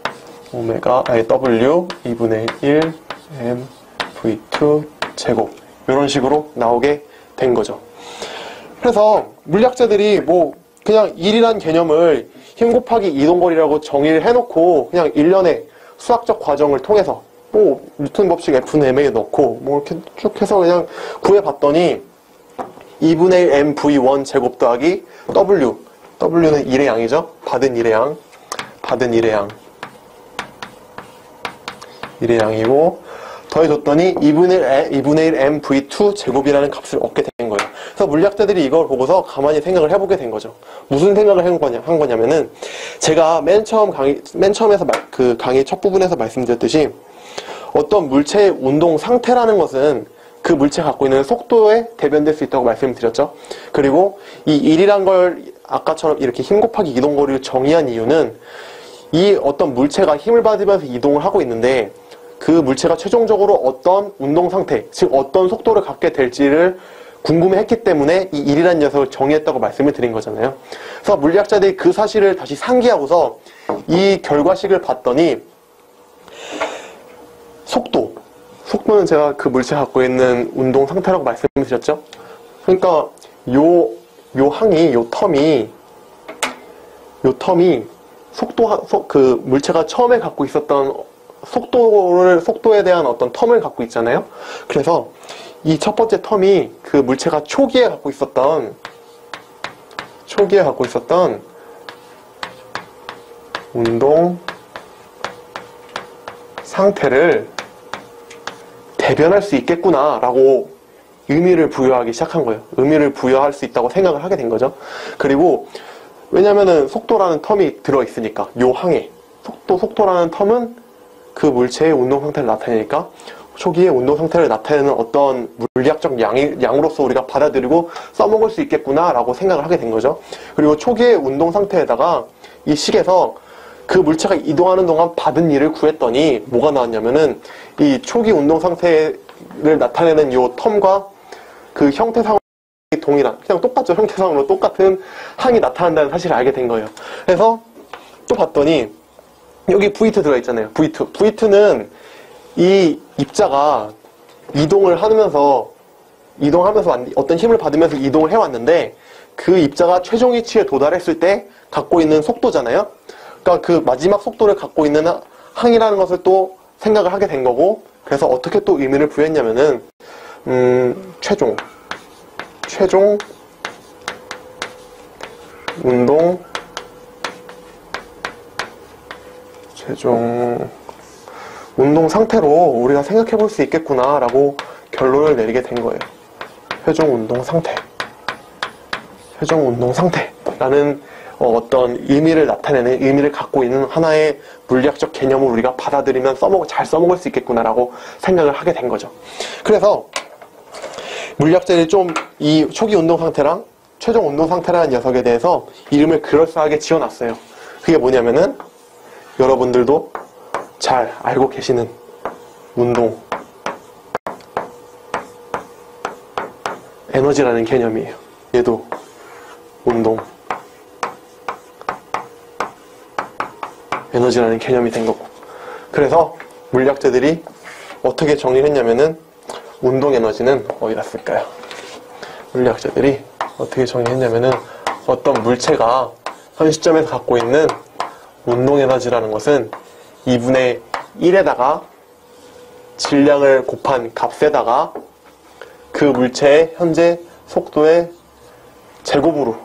W 2분의 1 m v2 제곱 이런 식으로 나오게 된 거죠. 그래서 물리학자들이 뭐 그냥 1이란 개념을 힘 곱하기 이동거리라고 정의를 해놓고 그냥 일련의 수학적 과정을 통해서 뭐 뉴턴 법칙 F는 M에 넣고 뭐 이렇게 쭉 해서 그냥 구해봤더니 2분의 1 m v1 제곱 더하기 W는 1의 양이죠. 받은 1의 양이고 더해줬더니 2분의 1 m v2 제곱이라는 값을 얻게 된 거예요. 그래서 물리학자들이 이걸 보고서 가만히 생각을 해보게 된 거죠. 무슨 생각을 한 거냐면은 제가 맨 처음에서 그 강의 첫 부분에서 말씀드렸듯이 어떤 물체의 운동 상태라는 것은 그 물체가 갖고 있는 속도에 대변될 수 있다고 말씀드렸죠. 그리고 이 1이란 걸 아까처럼 이렇게 힘 곱하기 이동거리를 정의한 이유는 이 어떤 물체가 힘을 받으면서 이동을 하고 있는데 그 물체가 최종적으로 어떤 운동 상태, 즉 어떤 속도를 갖게 될지를 궁금해했기 때문에 이 1이라는 녀석을 정의했다고 말씀을 드린 거잖아요. 그래서 물리학자들이 그 사실을 다시 상기하고서 이 결과식을 봤더니 속도는 제가 그 물체가 갖고 있는 운동 상태라고 말씀드렸죠. 그러니까 요 텀이 그 물체가 처음에 갖고 있었던 속도에 대한 어떤 텀을 갖고 있잖아요. 그래서 이 첫 번째 텀이 그 물체가 초기에 갖고 있었던 운동 상태를 대변할 수 있겠구나 라고 의미를 부여하기 시작한 거예요. 의미를 부여할 수 있다고 생각을 하게 된 거죠. 그리고 왜냐면은 속도라는 텀이 들어있으니까 요 항에 속도라는 텀은 그 물체의 운동 상태를 나타내니까 초기의 운동 상태를 나타내는 어떤 물리학적 양으로서 우리가 받아들이고 써먹을 수 있겠구나 라고 생각을 하게 된 거죠. 그리고 초기의 운동 상태에다가 이 식에서 그 물체가 이동하는 동안 받은 일을 구했더니 뭐가 나왔냐면은 이 초기 운동 상태를 나타내는 요 텀과 그 형태상으로 동일한, 그냥 똑같죠. 형태상으로 똑같은 항이 나타난다는 사실을 알게 된 거예요. 그래서 또 봤더니 여기 V2 들어있잖아요. V2는 이 입자가 이동하면서 어떤 힘을 받으면서 이동을 해왔는데 그 입자가 최종 위치에 도달했을 때 갖고 있는 속도잖아요. 그러니까 그 마지막 속도를 갖고 있는 항이라는 것을 또 생각을 하게 된 거고, 그래서 어떻게 또 의미를 부여했냐면은 최종 운동 상태로 우리가 생각해 볼 수 있겠구나 라고 결론을 내리게 된 거예요. 최종 운동 상태라는 어떤 의미를 나타내는, 의미를 갖고 있는 하나의 물리학적 개념을 우리가 받아들이면 잘 써먹을 수 있겠구나 라고 생각을 하게 된 거죠. 그래서 물리학자들이 좀 이 초기 운동 상태랑 최종 운동 상태라는 녀석에 대해서 이름을 그럴싸하게 지어놨어요. 그게 뭐냐면은 여러분들도 잘 알고 계시는 운동 에너지라는 개념이에요. 얘도 운동 에너지라는 개념이 된 거고, 그래서 물리학자들이 어떻게 정의했냐면은 운동 에너지는 어디다 쓸까요? 물리학자들이 어떻게 정의했냐면은 어떤 물체가 현 시점에서 갖고 있는 운동 에너지라는 것은 2분의 1에다가 질량을 곱한 값에다가 그 물체의 현재 속도의 제곱으로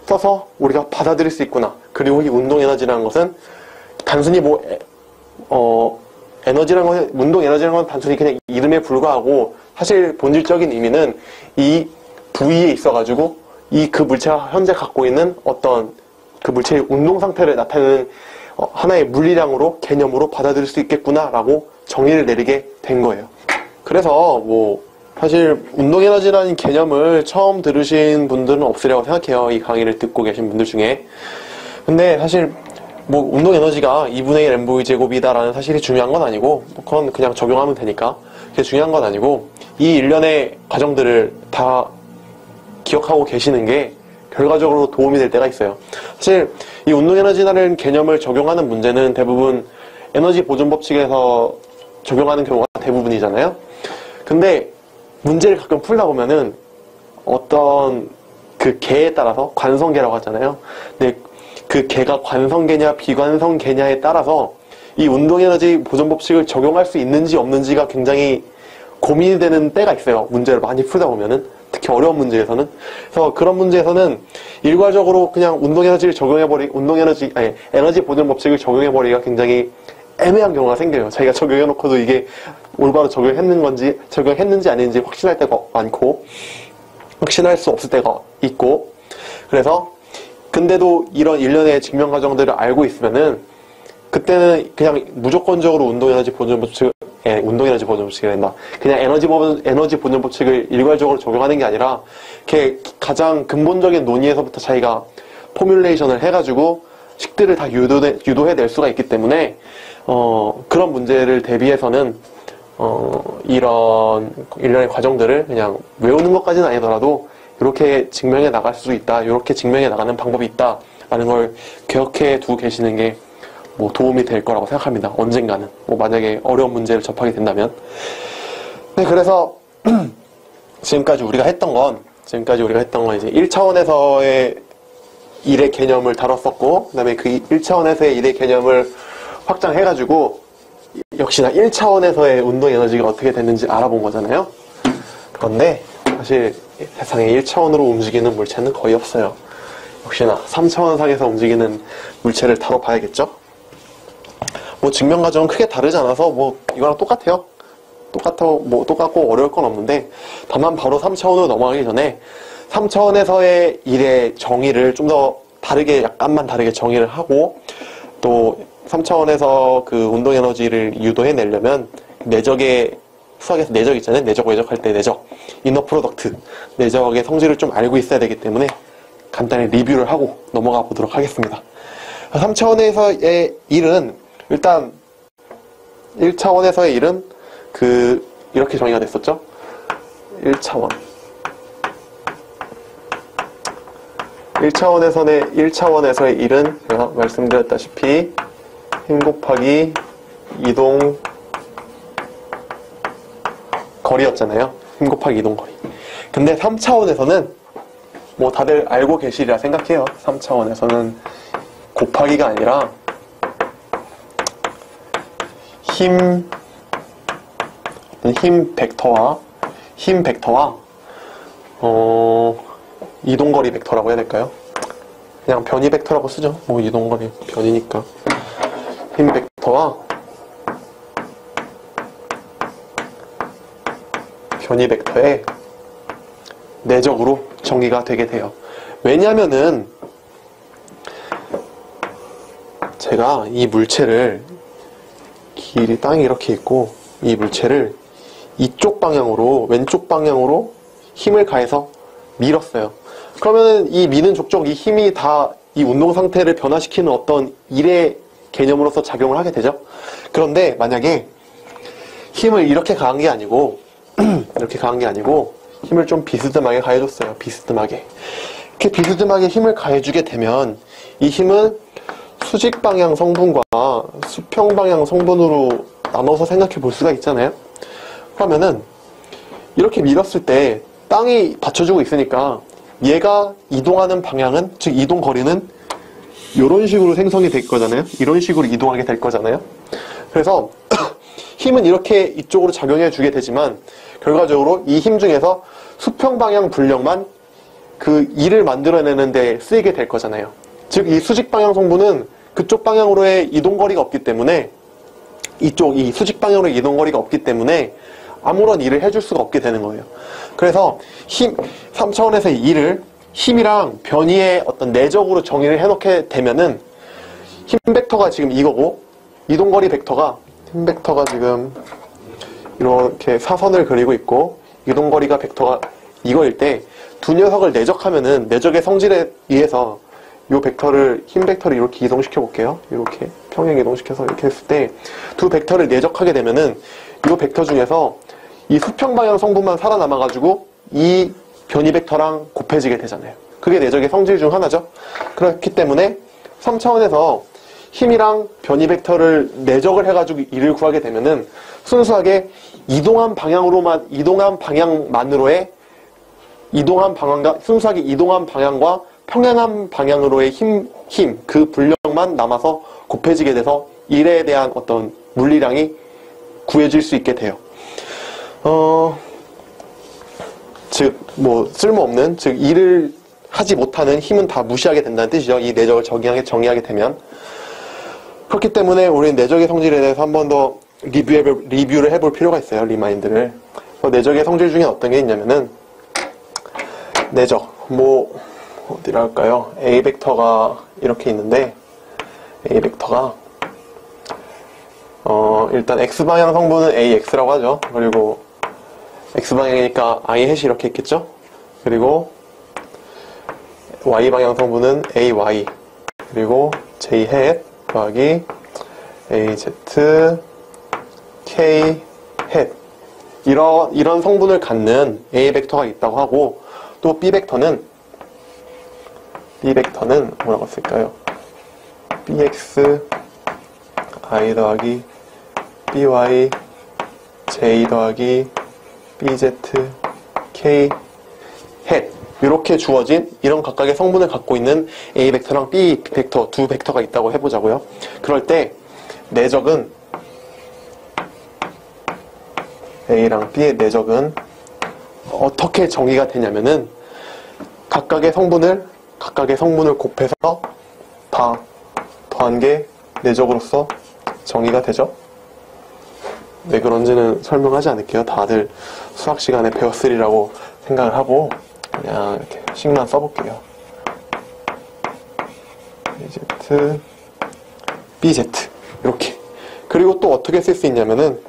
써서 우리가 받아들일 수 있구나. 그리고 이 운동 에너지라는 것은 단순히 에너지라는 것은, 운동 에너지라는 건 단순히 그냥 이름에 불과하고 사실 본질적인 의미는 이 부위에 있어가지고 그 물체가 현재 갖고 있는 어떤 그 물체의 운동 상태를 나타내는 하나의 물리량으로, 개념으로 받아들일 수 있겠구나라고 정의를 내리게 된 거예요. 그래서 사실 운동 에너지라는 개념을 처음 들으신 분들은 없으리라고 생각해요. 이 강의를 듣고 계신 분들 중에. 근데 사실 운동 에너지가 2분의 1 mv 제곱이다라는 사실이 중요한 건 아니고, 그건 그냥 적용하면 되니까 그게 중요한 건 아니고, 이 일련의 과정들을 다 기억하고 계시는 게 결과적으로 도움이 될 때가 있어요. 사실 이 운동 에너지라는 개념을 적용하는 문제는 대부분 에너지 보존 법칙에서 적용하는 경우가 대부분이잖아요. 근데 문제를 가끔 풀다 보면은 어떤 그 개에 따라서, 관성계라고 하잖아요. 근데 그 개가 관성계냐 비관성계냐에 따라서 이 운동 에너지 보존 법칙을 적용할 수 있는지 없는지가 굉장히 고민이 되는 때가 있어요. 문제를 많이 풀다 보면은, 특히 어려운 문제에서는. 그래서 그런 문제에서는 일괄적으로 그냥 에너지 보존 법칙을 적용해버리기가 굉장히 애매한 경우가 생겨요. 자기가 적용해놓고도 이게 올바로 적용했는지 아닌지 확신할 때가 많고, 확신할 수 없을 때가 있고, 그래서 근데도 이런 일련의 증명 과정들을 알고 있으면은 그때는 그냥 무조건적으로 운동 에너지 보존 법칙을 된다. 그냥 에너지 보존 법칙을 일괄적으로 적용하는 게 아니라 이렇게 가장 근본적인 논의에서부터 자기가 포뮬레이션을 해가지고 식들을 다 유도해낼 수가 있기 때문에 그런 문제를 대비해서는 이런 일련의 과정들을 그냥 외우는 것까지는 아니더라도 이렇게 증명해 나갈 수 있다, 이렇게 증명해 나가는 방법이 있다 라는 걸 기억해 두고 계시는 게 도움이 될 거라고 생각합니다. 언젠가는 만약에 어려운 문제를 접하게 된다면. 네, 그래서 지금까지 우리가 했던 건 이제 1차원에서의 일의 개념을 다뤘었고, 그 다음에 그 1차원에서의 일의 개념을 확장해가지고 역시나 1차원에서의 운동 에너지가 어떻게 됐는지 알아본 거잖아요. 그런데 사실 세상에 1차원으로 움직이는 물체는 거의 없어요. 역시나 3차원상에서 움직이는 물체를 다뤄봐야겠죠? 증명 과정은 크게 다르지 않아서 이거랑 똑같아요. 똑같고 어려울 건 없는데, 다만 바로 3차원으로 넘어가기 전에 3차원에서의 일의 정의를 좀 더 약간만 다르게 정의를 하고, 또 3차원에서 그 운동 에너지를 유도해내려면 수학에서 내적 있잖아요. 내적, 외적할 때 내적, 이너 프로덕트, 내적의 성질을 좀 알고 있어야 되기 때문에 간단히 리뷰를 하고 넘어가 보도록 하겠습니다. 3차원에서의 일은, 일단 1차원에서의 일은 이렇게 정의가 됐었죠. 1차원에서의 일은 제가 말씀드렸다시피 힘 곱하기 이동 거리였잖아요. 힘 곱하기 이동 거리. 근데 3차원에서는 다들 알고 계시리라 생각해요. 3차원에서는 곱하기가 아니라 힘 벡터와 이동거리 벡터라고 해야 될까요? 그냥 변이 벡터라고 쓰죠. 이동거리 변이니까. 힘 벡터와 변이 벡터의 내적으로 정의가 되게 돼요. 왜냐면은 제가 이 물체를, 길이 땅이 이렇게 있고 이 물체를 이쪽 방향으로, 왼쪽 방향으로 힘을 가해서 밀었어요. 그러면 이 미는 족족, 이 힘이 다 이 운동 상태를 변화시키는 어떤 일의 개념으로서 작용을 하게 되죠. 그런데 만약에 힘을 이렇게 가한 게 아니고 이렇게 가한 게 아니고 힘을 좀 비스듬하게 가해줬어요. 비스듬하게. 이렇게 비스듬하게 힘을 가해주게 되면 이 힘은 수직 방향 성분과 수평 방향 성분으로 나눠서 생각해 볼 수가 있잖아요. 그러면은 이렇게 밀었을 때 땅이 받쳐주고 있으니까 얘가 이동하는 방향은, 즉 이동 거리는 이런 식으로 생성이 될 거잖아요. 이런 식으로 이동하게 될 거잖아요. 그래서 힘은 이렇게 이쪽으로 작용해 주게 되지만 결과적으로 이 힘 중에서 수평 방향 분력만 그 일을 만들어내는데 쓰이게 될 거잖아요. 즉 이 수직 방향 성분은 그쪽 방향으로의 이동 거리가 없기 때문에, 이쪽 이 수직 방향으로의 이동 거리가 없기 때문에 아무런 일을 해줄 수가 없게 되는 거예요. 그래서 힘 3차원에서의 일을 힘이랑 변위의 어떤 내적으로 정의를 해놓게 되면은 힘 벡터가 지금 이거고, 이동거리 벡터가, 힘 벡터가 지금 이렇게 사선을 그리고 있고, 이동거리가 벡터가 이거일 때 두 녀석을 내적하면은 내적의 성질에 의해서 요 벡터를, 힘 벡터를 이렇게 이동시켜 볼게요. 이렇게 평행 이동시켜서 이렇게 했을 때 두 벡터를 내적하게 되면은 요 벡터 중에서 이 수평 방향 성분만 살아남아가지고 이 변이 벡터랑 곱해지게 되잖아요. 그게 내적의 성질 중 하나죠. 그렇기 때문에 3차원에서 힘이랑 변이 벡터를 내적을 해가지고 일을 구하게 되면은 순수하게 이동한 방향만으로의 순수하게 이동한 방향과 평행한 방향으로의 그 분력만 남아서 곱해지게 돼서 일에 대한 어떤 물리량이 구해질 수 있게 돼요. 즉, 쓸모없는, 즉, 일을 하지 못하는 힘은 다 무시하게 된다는 뜻이죠. 이 내적을 정의하게 되면. 그렇기 때문에 우리는 내적의 성질에 대해서 한 번 더 리뷰를 해볼 필요가 있어요. 리마인드를. 내적의 성질 중에 어떤 게 있냐면은, 내적, 어디라 할까요? A 벡터가 이렇게 있는데, A 벡터가, 일단 X방향 성분은 AX라고 하죠. 그리고 X방향이니까 I 햇이 이렇게 있겠죠? 그리고 Y방향 성분은 AY, 그리고 J 햇 더하기 AZ, K 햇. 이런 성분을 갖는 A 벡터가 있다고 하고, 또 B 벡터는 뭐라고 쓸까요? BX, I 더하기 BY, J 더하기 BZ, K, 햇. 이렇게 주어진 이런 각각의 성분을 갖고 있는 A 벡터랑 B 벡터, 두 벡터가 있다고 해보자고요. 그럴 때 내적은, A랑 B의 내적은 어떻게 정의가 되냐면은 각각의 성분을 곱해서 다 더한 게 내적으로서 정의가 되죠. 왜 그런지는 설명하지 않을게요. 다들 수학 시간에 배웠으리라고 생각을 하고 그냥 이렇게 식만 써볼게요. BZ, BZ 이렇게. 그리고 또 어떻게 쓸 수 있냐면은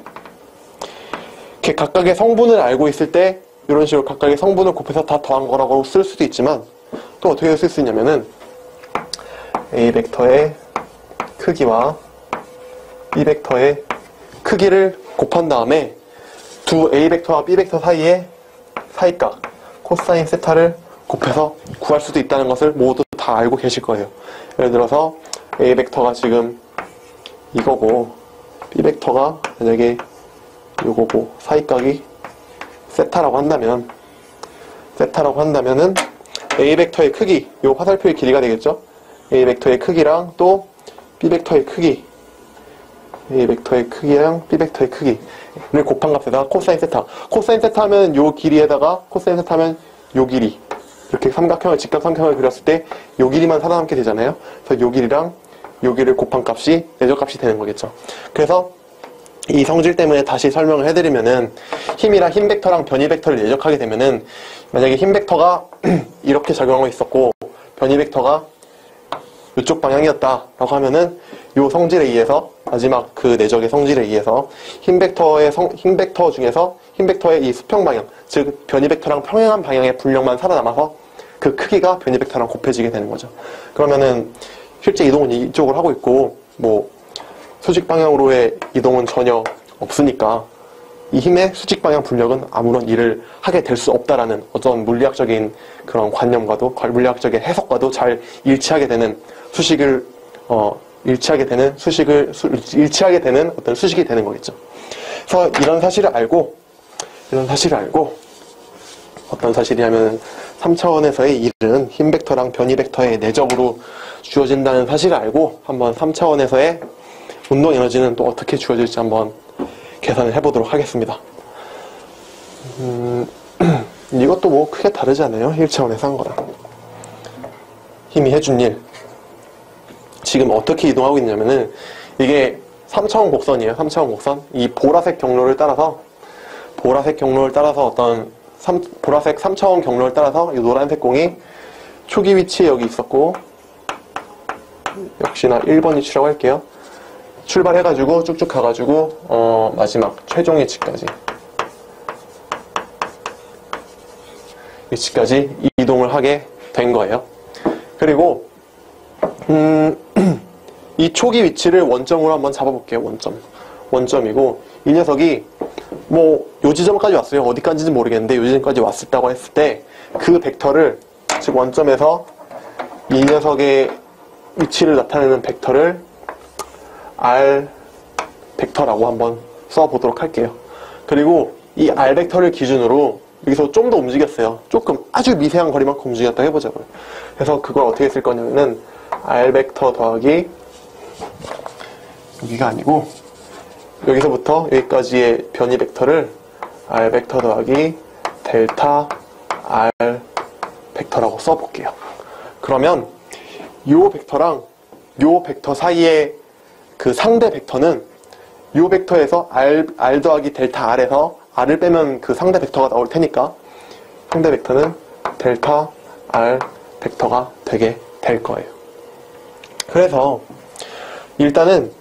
이렇게 각각의 성분을 알고 있을 때 이런 식으로 각각의 성분을 곱해서 다 더한 거라고 쓸 수도 있지만, 또 어떻게 쓸 수 있냐면은 A 벡터의 크기와 B 벡터의 크기를 곱한 다음에 두 A 벡터와 B 벡터 사이의 사이값 코사인 세타를 곱해서 구할 수도 있다는 것을 모두 다 알고 계실 거예요. 예를 들어서 A 벡터가 지금 이거고 B 벡터가 만약에 요거고 사이값이 세타라고 한다면은 A 벡터의 크기, 요 화살표의 길이가 되겠죠? A 벡터의 크기랑 또 B 벡터의 크기, A 벡터의 크기랑 B 벡터의 크기를 곱한 값에다가 코사인 세타. 코사인 세타 하면 요 길이에다가 코사인 세타 하면 요 길이. 이렇게 직각 삼각형을 그렸을 때 요 길이만 살아남게 되잖아요. 그래서 요 길이랑 요 길이를 곱한 값이 내적 값이 되는 거겠죠. 그래서 이 성질 때문에 다시 설명을 해드리면은 힘이랑 힘 벡터랑 변이 벡터를 내적하게 되면은 만약에 힘 벡터가 이렇게 작용하고 있었고 변이 벡터가 이쪽 방향이었다라고 하면은 요 성질에 의해서 마지막 그 내적의 성질에 의해서 힘 벡터 중에서 힘 벡터의 이 수평 방향, 즉 변이 벡터랑 평행한 방향의 분력만 살아남아서 그 크기가 변이 벡터랑 곱해지게 되는 거죠. 그러면은 실제 이동은 이쪽을 하고 있고 수직 방향으로의 이동은 전혀 없으니까 이 힘의 수직 방향 분력은 아무런 일을 하게 될 수 없다라는 어떤 물리학적인 그런 관념과도 물리학적인 해석과도 잘 일치하게 되는 일치하게 되는 어떤 수식이 되는 거겠죠. 그래서 이런 사실을 알고 어떤 사실이냐면 3차원에서의 일은 힘 벡터랑 변이 벡터의 내적으로 주어진다는 사실을 알고 한번 3차원에서의 운동 에너지는 또 어떻게 주어질지 한번 계산을 해보도록 하겠습니다. 이것도 뭐 크게 다르지 않아요. 1차원에서 한 거랑. 힘이 해준 일. 지금 어떻게 이동하고 있냐면은 이게 3차원 곡선이에요. 3차원 곡선. 이 보라색 경로를 따라서 어떤 보라색 3차원 경로를 따라서 이 노란색 공이 초기 위치에 여기 있었고, 역시나 1번 위치라고 할게요. 출발해가지고 쭉쭉 가가지고 마지막 최종 위치까지 이동을 하게 된 거예요. 그리고 이 초기 위치를 원점으로 한번 잡아볼게요. 원점이고, 이 녀석이 요 지점까지 왔어요. 어디까지인지 모르겠는데 요 지점까지 왔다고 했을 때 그 벡터를, 즉 원점에서 이 녀석의 위치를 나타내는 벡터를 R 벡터라고 한번 써보도록 할게요. 그리고 이 R 벡터를 기준으로 여기서 좀 더 움직였어요. 조금 아주 미세한 거리만큼 움직였다 해보자고요. 그래서 그걸 어떻게 쓸 거냐면은 R 벡터 더하기, 여기가 아니고 여기서부터 여기까지의 변이 벡터를 R 벡터 더하기 델타 R 벡터라고 써볼게요. 그러면 요 벡터랑 요 벡터 사이의 그 상대 벡터는 요 벡터에서 R 더하기 델타 R에서 R을 빼면 그 상대 벡터가 나올 테니까 상대 벡터는 델타 R 벡터가 되게 될 거예요. 그래서 일단은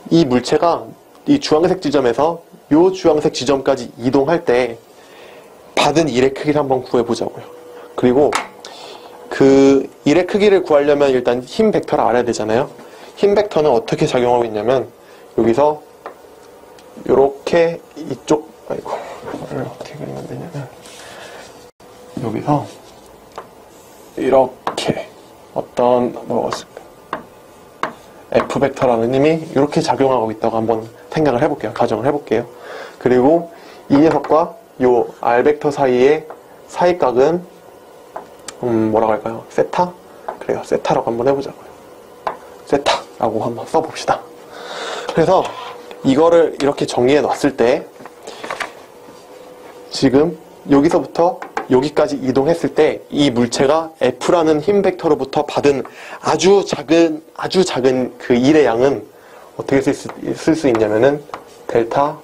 이 물체가 이 주황색 지점에서 요 주황색 지점까지 이동할 때 받은 일의 크기를 한번 구해보자고요. 그리고 그 일의 크기를 구하려면 일단 힘 벡터를 알아야 되잖아요. 힘 벡터는 어떻게 작용하고 있냐면 여기서 요렇게 이쪽, 이걸 어떻게 그리면 되냐면 여기서 이렇게 뭐가 있을까? F 벡터라는 힘이 이렇게 작용하고 있다고 한번 생각을 해볼게요. 가정을 해볼게요. 그리고 이 녀석과 요 R 벡터 사이의 사이각은 뭐라고 할까요? 세타? 그래요. 세타라고 한번 해보자고요. 세타라고 한번 써봅시다. 그래서 이거를 이렇게 정리해 놨을 때 지금 여기서부터 여기까지 이동했을 때 이 물체가 F라는 힘 벡터로부터 받은 아주 작은 그 일의 양은 어떻게 쓸 수 있냐면은 델타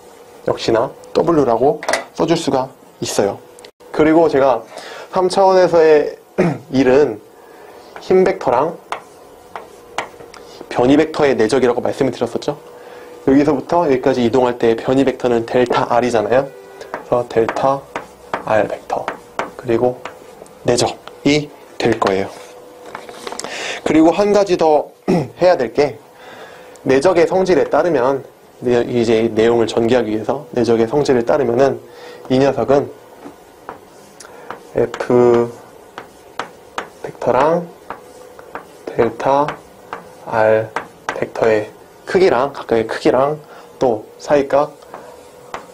역시나 W라고 써줄 수가 있어요. 그리고 제가 3차원에서의 일은 힘 벡터랑 변이 벡터의 내적이라고 말씀을 드렸었죠. 여기서부터 여기까지 이동할 때 변이 벡터는 델타 R이잖아요. 그래서 델타 R 벡터 그리고 내적이 될 거예요. 그리고 한 가지 더 해야 될 게, 내적의 성질에 따르면, 이제 내용을 전개하기 위해서 내적의 성질에 따르면은 이 녀석은 F 벡터랑 델타 R 벡터의 크기랑 각각의 크기랑 또 사이각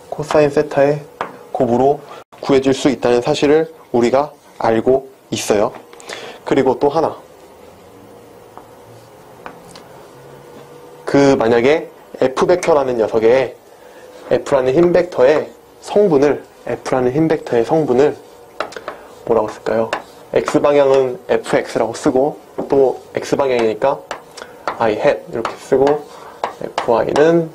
코사인 세타의 곱으로 구해줄 수 있다는 사실을 우리가 알고 있어요. 그리고 또 하나, 만약에 F 벡터라는 녀석의 F라는 힘 벡터의 성분을 뭐라고 쓸까요? X방향은 Fx라고 쓰고, 또 X방향이니까 I hat 이렇게 쓰고, Fy는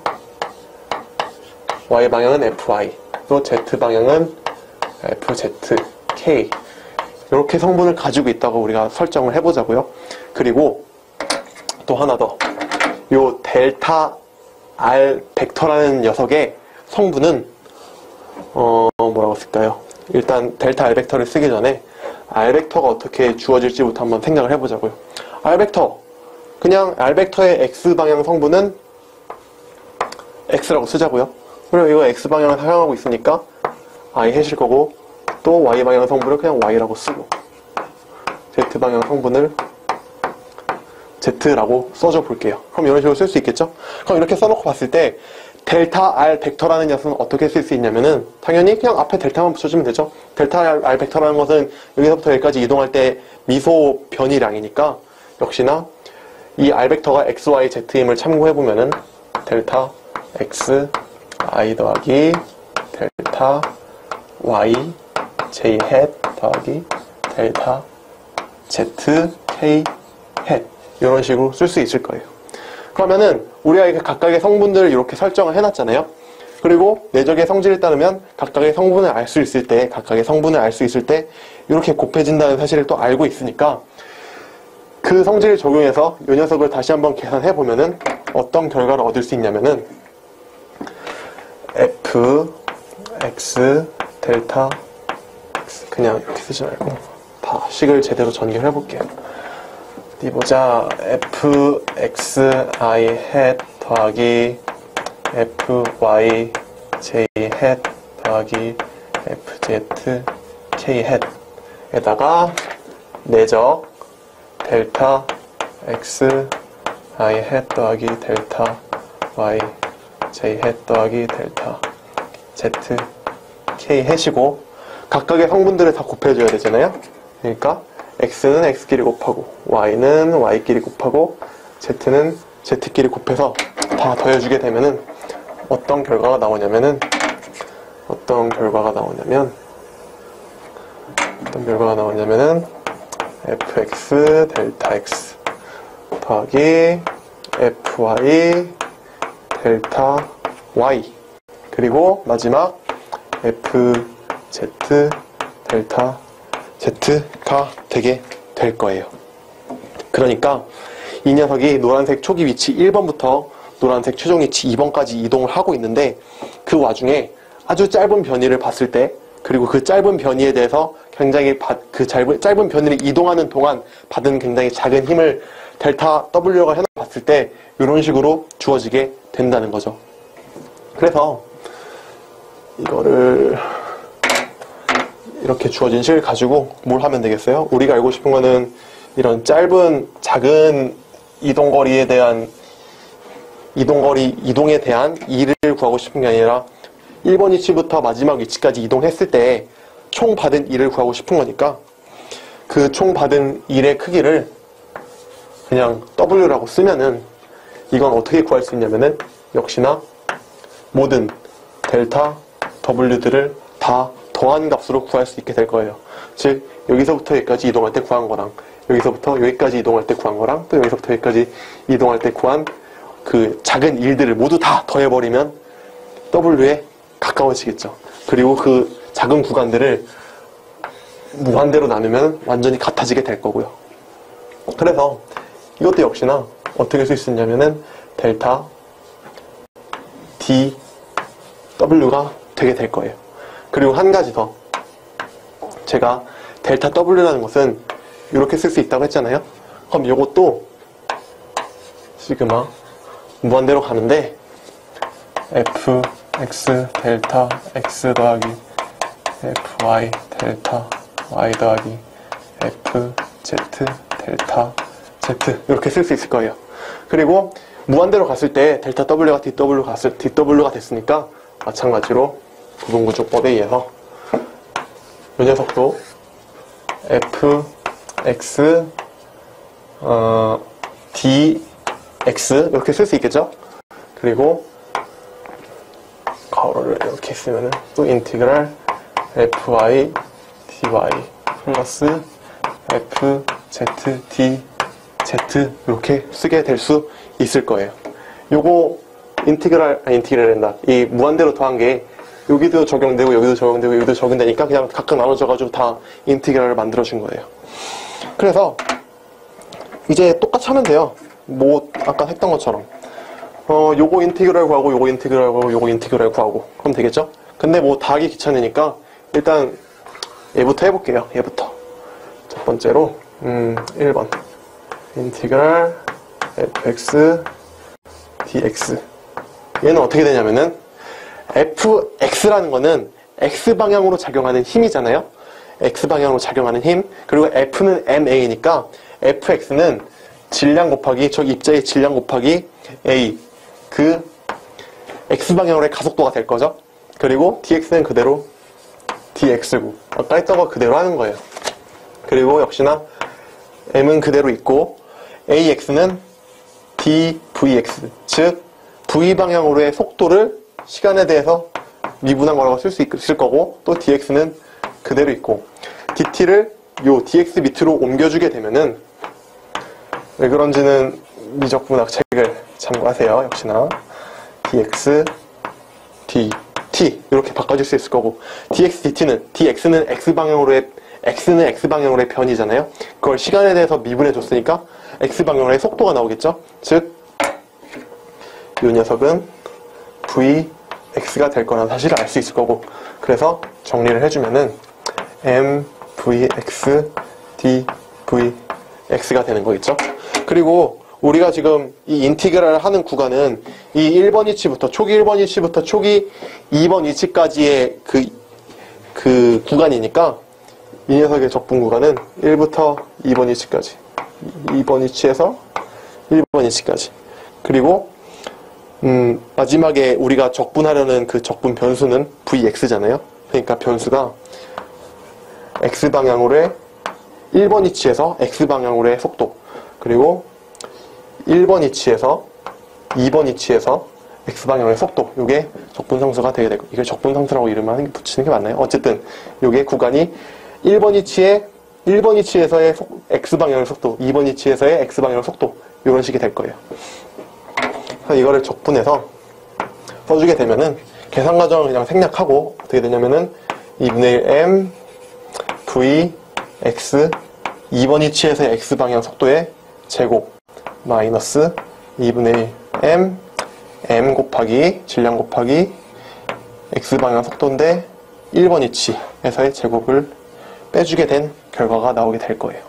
Y방향은 Fy, 또 Z방향은 FZK, 이렇게 성분을 가지고 있다고 우리가 설정을 해보자고요. 그리고 또 하나 더, 요 델타 R 벡터라는 녀석의 성분은 뭐라고 쓸까요? 일단 델타 R 벡터를 쓰기 전에 R 벡터가 어떻게 주어질지부터 한번 생각을 해보자고요. R 벡터, 그냥 R 벡터의 X방향 성분은 x라고 쓰자고요. 그리고 이거 x 방향을 사용하고 있으니까 i 해실 거고, 또 y 방향 성분을 그냥 y라고 쓰고, z 방향 성분을 z라고 써줘 볼게요. 그럼 이런 식으로 쓸 수 있겠죠? 그럼 이렇게 써놓고 봤을 때 델타 r 벡터라는 녀석은 어떻게 쓸 수 있냐면은, 당연히 그냥 앞에 델타만 붙여주면 되죠. 델타 r 벡터라는 것은 여기서부터 여기까지 이동할 때 미소 변이량이니까, 역시나 이 r 벡터가 x, y, z임을 참고해보면은 델타 x i 더하기 델타 y j 햇 더하기 델타 z k 햇, 이런 식으로 쓸 수 있을 거예요. 그러면은 우리가 이렇게 각각의 성분들을 이렇게 설정을 해놨잖아요. 그리고 내적의 성질을 따르면 각각의 성분을 알 수 있을 때, 이렇게 곱해진다는 사실을 또 알고 있으니까, 그 성질을 적용해서 이 녀석을 다시 한번 계산해 보면은 어떤 결과를 얻을 수 있냐면은, f x 델타 x, 그냥 이렇게 쓰지 말고 다 식을 제대로 전개를 해볼게요. 어디 보자. f x i 햇 더하기 f y j 햇 더하기 f z k 햇에다가 내적 델타 x i 햇 더하기 델타 y j 햇 더하기 델타 z k 햇이고, 각각의 성분들을 다 곱해줘야 되잖아요. 그러니까 x는 x끼리 곱하고, y는 y끼리 곱하고, z는 z끼리 곱해서 다 더해주게 되면은 어떤 결과가 나오냐면은, fx 델타 x 더하기 fy 델타 y, 그리고 마지막 fz 델타 z가 되게 될 거예요. 그러니까 이 녀석이 노란색 초기 위치 1번부터 노란색 최종 위치 2번까지 이동을 하고 있는데, 그 와중에 아주 짧은 변이를 봤을 때, 그리고 그 짧은 변이에 대해서 굉장히 그 짧은 변이를 이동하는 동안 받은 굉장히 작은 힘을 델타 W가 해봤을 때 이런 식으로 주어지게 된다는 거죠. 그래서 이거를 이렇게 주어진 식을 가지고 뭘 하면 되겠어요? 우리가 알고 싶은 거는 이런 작은 이동에 대한 E를 구하고 싶은 게 아니라 1번 위치부터 마지막 위치까지 이동했을 때 총 받은 E를 구하고 싶은 거니까, 그 총 받은 E의 크기를 그냥 W라고 쓰면은 이건 어떻게 구할 수 있냐면은, 역시나 모든 델타 W들을 다 더한 값으로 구할 수 있게 될 거예요. 즉 여기서부터 여기까지 이동할 때 구한 거랑, 여기서부터 여기까지 이동할 때 구한 거랑, 또 여기서부터 여기까지 이동할 때 구한 그 작은 일들을 모두 다 더해버리면 W에 가까워지겠죠. 그리고 그 작은 구간들을 무한대로 나누면 완전히 같아지게 될 거고요. 그래서 이것도 역시나 어떻게 쓸 수 있냐면은 델타 dW가 되게 될 거예요. 그리고 한 가지 더, 제가 델타 W라는 것은 이렇게 쓸 수 있다고 했잖아요. 그럼 이것도 시그마 무한대로 가는데, fx 델타 x 더하기 fy 델타 y 더하기 fz 델타 z, 이렇게 쓸 수 있을 거예요. 그리고 무한대로 갔을 때 델타 W가 dW가 됐으니까 마찬가지로 부분구조법에 의해서 이 녀석도 fx dx 이렇게 쓸 수 있겠죠. 그리고 가로를 이렇게 쓰면은 또 인티그랄 fy dy 플러스 fz dz 이렇게 쓰게 될 수 있을 거예요. 요거 인티그랄된다. 이 무한대로 더한 게 여기도 적용되고 여기도 적용되고 여기도 적용되니까 그냥 각각 나눠져가지고 다 인티그랄을 만들어준 거예요. 그래서 이제 똑같이 하면 돼요. 뭐 아까 했던 것처럼 요거 인티그랄 구하고 요거 인티그랄 구하고 요거 인티그랄 구하고 그럼 되겠죠? 근데 뭐 다 하기 귀찮으니까 일단 얘부터 해볼게요. 얘부터 첫 번째로 1번 인티그랄 fx dx 얘는 어떻게 되냐면은 fx라는 거는 x방향으로 작용하는 힘이잖아요. x방향으로 작용하는 힘. 그리고 f는 ma니까 fx는 질량 곱하기 저 입자의 질량 곱하기 a 그 x방향으로의 가속도가 될 거죠. 그리고 dx는 그대로 dx고 아까 했던 거 그대로 하는 거예요. 그리고 역시나 m은 그대로 있고 ax는 dvx 즉 v방향으로의 속도를 시간에 대해서 미분한 거라고 쓸 수 있을 거고 또 dx는 그대로 있고 dt를 요 dx 밑으로 옮겨주게 되면은 왜 그런지는 미적분학 책을 참고하세요. 역시나 dx dt 이렇게 바꿔줄 수 있을 거고 dx dt는 dx는 x방향으로의 변이잖아요. 그걸 시간에 대해서 미분해 줬으니까 x방향으로의 속도가 나오겠죠. 즉 이 녀석은 vx가 될 거라는 사실을 알 수 있을 거고 그래서 정리를 해주면은 mvx dvx가 되는 거겠죠. 그리고 우리가 지금 이 인티그랄을 하는 구간은 이 1번 위치부터 초기 1번 위치부터 초기 2번 위치까지의 그 구간이니까 이 녀석의 적분 구간은 1부터 2번 위치까지 2번 위치에서 1번 위치까지 그리고 마지막에 우리가 적분하려는 그 적분 변수는 vx잖아요. 그러니까 변수가 x방향으로의 1번 위치에서 x방향으로의 속도 그리고 1번 위치에서 2번 위치에서 x방향으로의 속도 이게 적분상수가 되게 되고 이걸 적분상수라고 이름을 붙이는 게 맞나요? 어쨌든 이게 구간이 1번 위치에서의 x방향의 속도 2번 위치에서의 x방향의 속도 이런 식이 될 거예요. 그래서 이거를 적분해서 써주게 되면은 계산 과정을 그냥 생략하고 어떻게 되냐면은 2분의 1 m v x 2번 위치에서의 x방향 속도의 제곱 마이너스 2분의 1 m 곱하기 질량 곱하기 x방향 속도인데 1번 위치에서의 제곱을 빼주게 된 결과가 나오게 될 거예요.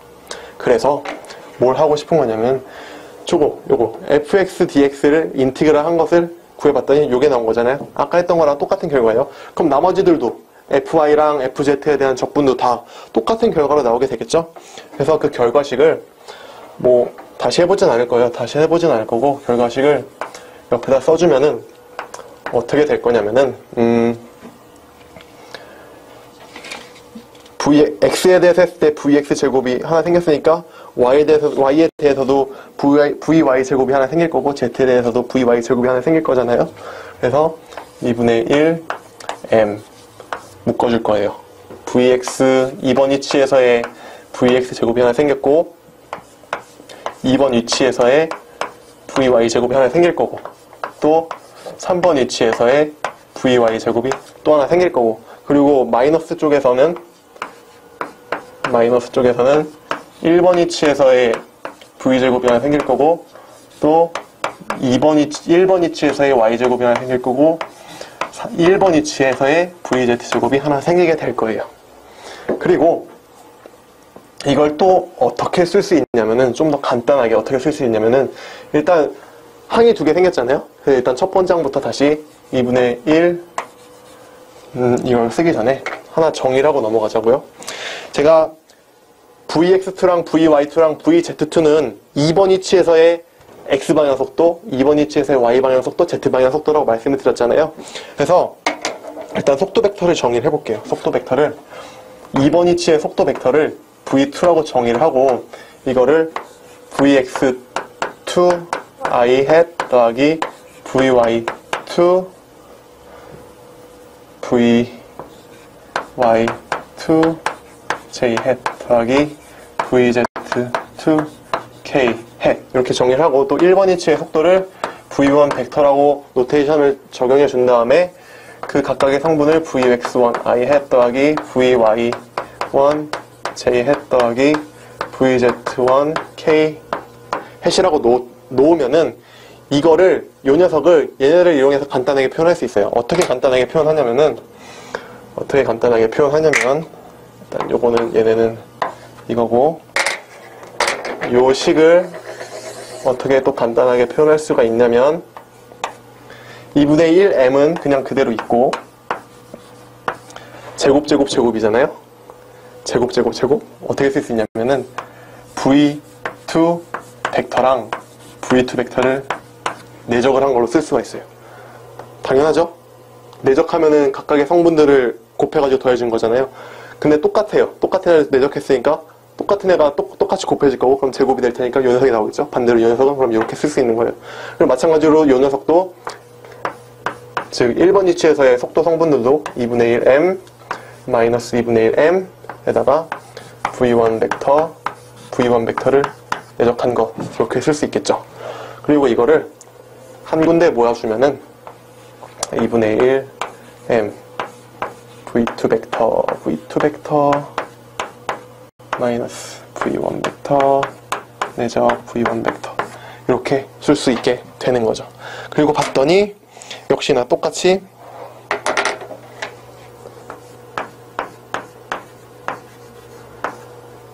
그래서 뭘 하고 싶은 거냐면 요거 fx dx를 인티그랄 한 것을 구해봤더니 요게 나온 거잖아요. 아까 했던 거랑 똑같은 결과예요. 그럼 나머지들도 fy랑 fz에 대한 적분도 다 똑같은 결과로 나오게 되겠죠. 그래서 그 결과식을 뭐 다시 해보진 않을 거예요. 다시 해보진 않을 거고 결과식을 옆에다 써주면은 어떻게 될 거냐면은 x에 대해서 했을 때 vx 제곱이 하나 생겼으니까 y에 대해서도 vy 제곱이 하나 생길 거고 z에 대해서도 vy 제곱이 하나 생길 거잖아요. 그래서 2분의 1 m 묶어줄 거예요. vx 2번 위치에서의 vx 제곱이 하나 생겼고 2번 위치에서의 vy 제곱이 하나 생길 거고 또 3번 위치에서의 vy 제곱이 또 하나 생길 거고 그리고 마이너스 쪽에서는 1번 위치에서의 v제곱이 하나 생길 거고 또 1번 위치에서의 y제곱이 하나 생길 거고 1번 위치에서의 vz제곱이 하나 생기게 될 거예요. 그리고 이걸 또 어떻게 쓸 수 있냐면은 좀 더 간단하게 어떻게 쓸 수 있냐면은 일단 항이 두 개 생겼잖아요. 그래서 일단 첫 번째 항부터 다시 2분의 1 이걸 쓰기 전에 하나 정의를 하고 넘어가자고요. 제가 vx2랑 vy2랑 vz2는 2번 위치에서의 x방향 속도, 2번 위치에서의 y방향 속도, z방향 속도라고 말씀을 드렸잖아요. 그래서 일단 속도 벡터를 정의를 해볼게요. 속도 벡터를 2번 위치의 속도 벡터를 v2라고 정의를 하고 이거를 vx2 i hat 더하기 vy2 vy2 j hat 더하기 vz2 k hat 이렇게 정의를 하고 또 1번 위치의 속도를 v1 벡터라고 노테이션을 적용해 준 다음에 그 각각의 성분을 vx1 i hat 더하기 vy1 j hat 더하기 vz1 k hat이라고 놓으면은 이거를 요 녀석을 얘네를 이용해서 간단하게 표현할 수 있어요. 어떻게 간단하게 표현하냐면 일단 요거는 얘네는 이거고 요 식을 어떻게 또 간단하게 표현할 수가 있냐면 2분의 1m은 그냥 그대로 있고 제곱이잖아요. 제곱 어떻게 쓸 수 있냐면은 v2 벡터랑 v2 벡터를 내적을 한 걸로 쓸 수가 있어요. 당연하죠? 내적하면은 각각의 성분들을 곱해가지고 더해준 거잖아요. 근데 똑같아요. 똑같은 애를 내적했으니까 똑같은 애가 똑같이 곱해질 거고, 그럼 제곱이 될 테니까 요 녀석이 나오겠죠. 반대로 요 녀석은 그럼 이렇게 쓸 수 있는 거예요. 그리고 마찬가지로 요 녀석도, 즉 1번 위치에서의 속도 성분들도 2분의 1m 마이너스 2분의 1m 에다가 v1 벡터를 내적한 거, 이렇게 쓸 수 있겠죠. 그리고 이거를 한 군데 모아주면은 2분의 1m v2 벡터 마이너스 v1 벡터 내적 v1 벡터, 이렇게 쓸 수 있게 되는 거죠. 그리고 봤더니 역시나 똑같이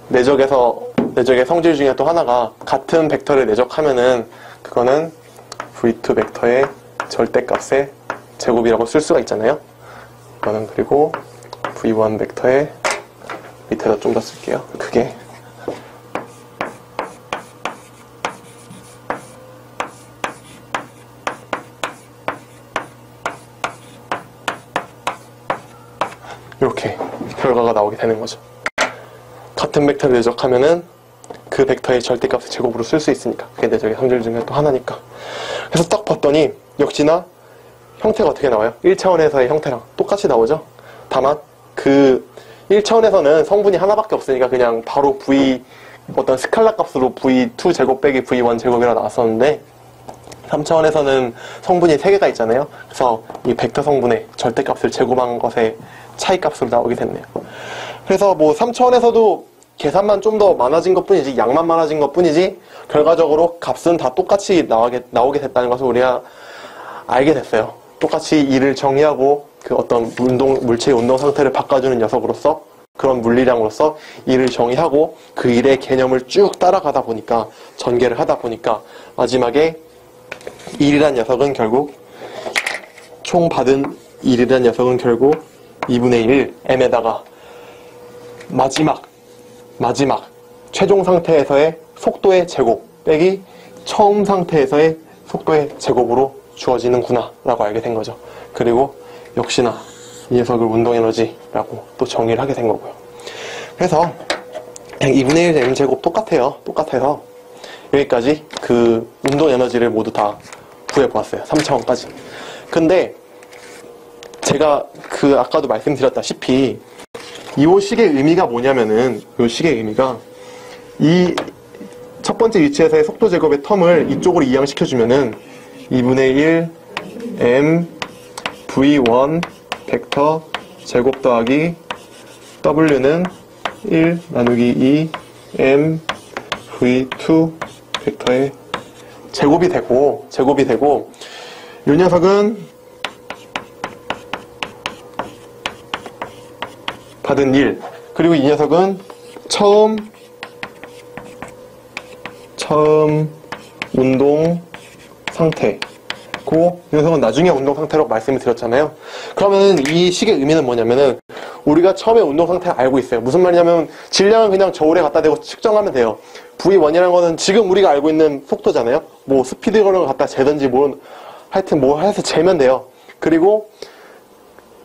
내적의 성질 중에 또 하나가 같은 벡터를 내적하면은 그거는 v2 벡터의 절대값의 제곱이라고 쓸 수가 있잖아요. 이거는 그리고 v1 벡터의 밑에다 좀 더 쓸게요. 크게. 이렇게 결과가 나오게 되는 거죠. 같은 벡터를 내적하면은 그 벡터의 절대값을 제곱으로 쓸 수 있으니까. 그게 내적의 성질 중에 또 하나니까. 그래서 딱 봤더니 역시나 형태가 어떻게 나와요? 1차원에서의 형태랑 똑같이 나오죠? 다만 그 1차원에서는 성분이 하나밖에 없으니까 그냥 바로 어떤 스칼라 값으로 v2 제곱 빼기 v1 제곱이라 나왔었는데, 3차원에서는 성분이 3개가 있잖아요. 그래서 이 벡터 성분의 절대값을 제곱한 것의 차이값으로 나오게 됐네요. 그래서 뭐 3차원에서도 계산만 좀 더 많아진 것 뿐이지, 양만 많아진 것 뿐이지, 결과적으로 값은 다 똑같이 나오게 됐다는 것을 우리가 알게 됐어요. 똑같이 E를 정의하고 그 어떤 물체의 운동 상태를 바꿔주는 녀석으로서, 그런 물리량으로서 E를 정의하고 그 일의 개념을 쭉 따라가다 보니까, 전개를 하다 보니까 마지막에 1이란 녀석은 결국 총 받은 1이란 녀석은 결국 2분의 1 m에다가 마지막 최종 상태에서의 속도의 제곱 빼기 처음 상태에서의 속도의 제곱으로 주어지는구나 라고 알게 된 거죠. 그리고 역시나 이 녀석을 운동에너지라고 또 정의를 하게 된 거고요. 그래서 그냥 2분의 1 m제곱 똑같아서 여기까지 그 운동에너지를 모두 다 구해보았어요. 3차원까지. 근데 제가 아까도 말씀드렸다시피 이 식의 의미가 뭐냐면은, 이 식의 의미가 이 첫 번째 위치에서의 속도 제곱의 텀을 이쪽으로 이양시켜주면은 2분의 1 m v1 벡터 제곱 더하기 w는 1 나누기 2 m v2 벡터의 제곱이 되고, 이 녀석은 받은 1, 그리고 이 녀석은 처음 운동 상태고, 이 녀석은 나중에 운동 상태라고 말씀을 드렸잖아요. 그러면 이 식의 의미는 뭐냐면은, 우리가 처음에 운동 상태를 알고 있어요. 무슨 말이냐면 질량은 그냥 저울에 갖다 대고 측정하면 돼요. V1이라는 거는 지금 우리가 알고 있는 속도잖아요. 뭐 스피드 거는 걸 갖다 재든지 하여튼 뭐 해서 재면 돼요. 그리고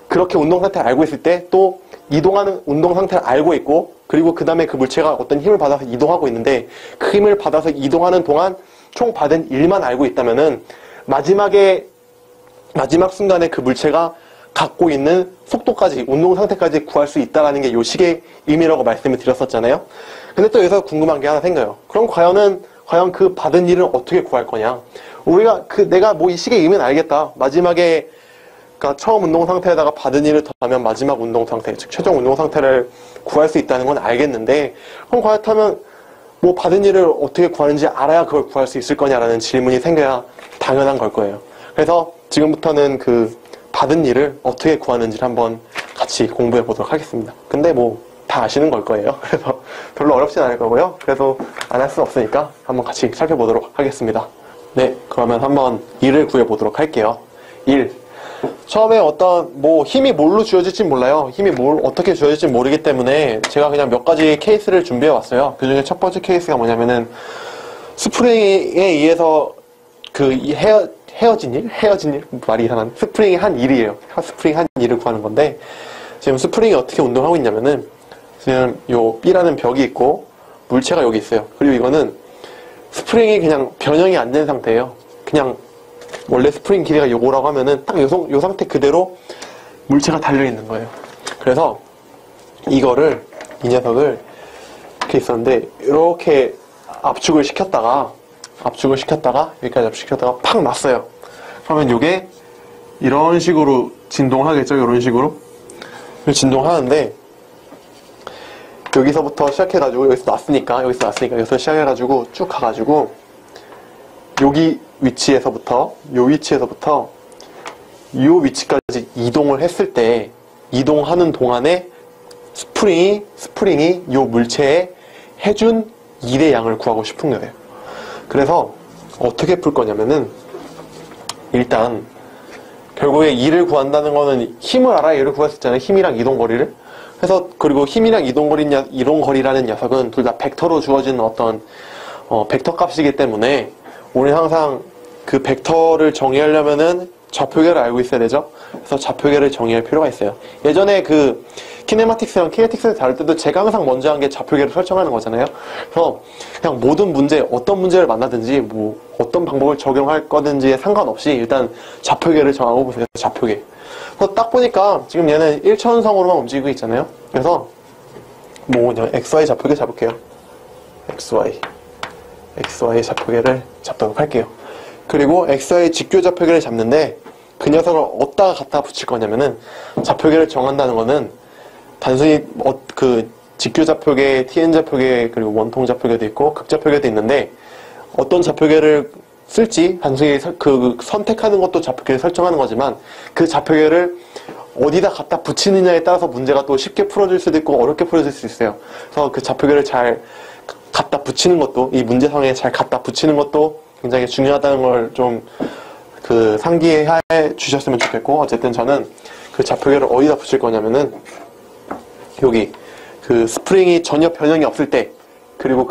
그렇게 운동 상태를 알고 있을 때 또 이동하는 운동 상태를 알고 있고, 그리고 그 다음에 그 물체가 어떤 힘을 받아서 이동하고 있는데, 그 힘을 받아서 이동하는 동안 총 받은 1만 알고 있다면은 마지막 순간에 그 물체가 갖고 있는 속도까지, 운동 상태까지 구할 수 있다는 게 요 식의 의미라고 말씀을 드렸었잖아요. 근데 또 여기서 궁금한 게 하나 생겨요. 그럼 과연 그 받은 일을 어떻게 구할 거냐? 내가 뭐 이 식의 의미는 알겠다. 마지막에, 그러니까 처음 운동 상태에다가 받은 일을 더하면 마지막 운동 상태, 즉 최종 운동 상태를 구할 수 있다는 건 알겠는데, 그럼 그렇다면 뭐 받은 일을 어떻게 구하는지 알아야 그걸 구할 수 있을 거냐라는 질문이 생겨야 당연한 걸 거예요. 그래서 지금부터는 그 받은 일을 어떻게 구하는지를 한번 같이 공부해 보도록 하겠습니다. 근데 뭐 다 아시는 걸 거예요. 그래서 별로 어렵진 않을 거고요. 그래서 안 할 수는 없으니까 한번 같이 살펴보도록 하겠습니다. 네, 그러면 한번 일을 구해 보도록 할게요. 1. 처음에 어떤 힘이 뭘로 주어질지 몰라요. 힘이 어떻게 주어질지 모르기 때문에 제가 그냥 몇 가지 케이스를 준비해 왔어요. 그 중에 첫 번째 케이스가 뭐냐면은 스프링에 의해서 헤어진 일? 말이 이상한. 스프링이 한 일이에요. 스프링 한 일을 구하는 건데, 지금 스프링이 어떻게 운동하고 있냐면은, 지금 요 B라는 벽이 있고, 물체가 여기 있어요. 그리고 이거는 스프링이 그냥 변형이 안 된 상태예요. 그냥, 원래 스프링 길이가 요거라고 하면은, 딱 요 상태 그대로 물체가 달려있는 거예요. 그래서, 이 녀석을, 이렇게 있었는데, 이렇게 압축을 시켰다가, 여기까지 압축시켰다가 팍 놨어요. 그러면 요게 이런 식으로 진동하겠죠? 이런 식으로 진동하는데, 여기서부터 시작해가지고 여기서 놨으니까 여기서 시작해가지고 쭉 가가지고 여기 위치에서부터 요 위치까지 이동을 했을 때, 이동하는 동안에 스프링이 요 물체에 해준 일의 양을 구하고 싶은 거예요. 그래서 어떻게 풀 거냐면은, 일단 결국에 일을 구한다는 거는 힘을 알아야 일을 구할 수 있잖아요. 힘이랑 이동거리를. 그래서 그리고 힘이랑 이동거리라는 녀석은 둘 다 벡터로 주어지는 어떤 벡터 값이기 때문에 우리는 항상 그 벡터를 정의하려면은 좌표계를 알고 있어야 되죠. 그래서 좌표계를 정의할 필요가 있어요. 예전에 그 키네마틱스랑 키네틱스를 다룰 때도 제가 항상 먼저 한 게 좌표계를 설정하는 거잖아요. 그래서 그냥 모든 문제, 어떤 문제를 만나든지 어떤 방법을 적용할 거든지에 상관없이 일단 좌표계를 정하고 보세요. 좌표계. 그래서 딱 보니까 지금 얘는 1차원상으로만 움직이고 있잖아요. 그래서 그냥 XY 좌표계 잡을게요. XY 좌표계를 잡도록 할게요. 그리고 XY 직교 좌표계를 잡는데, 그 녀석을 어디다가 갖다 붙일 거냐면은, 좌표계를 정한다는 거는 단순히 그 직교 좌표계, TN 좌표계, 그리고 원통 좌표계도 있고 극좌표계도 있는데, 어떤 좌표계를 쓸지 단순히 선택하는 것도 좌표계를 설정하는 거지만, 그 좌표계를 어디다 갖다 붙이느냐에 따라서 문제가 또 쉽게 풀어질 수도 있고 어렵게 풀어질 수 있어요. 그래서 그 좌표계를 잘 갖다 붙이는 것도, 이 문제상에 잘 갖다 붙이는 것도 굉장히 중요하다는 걸 좀 상기해 주셨으면 좋겠고, 어쨌든 저는 그 좌표계를 어디다 붙일 거냐면은 여기 그 스프링이 전혀 변형이 없을 때, 그리고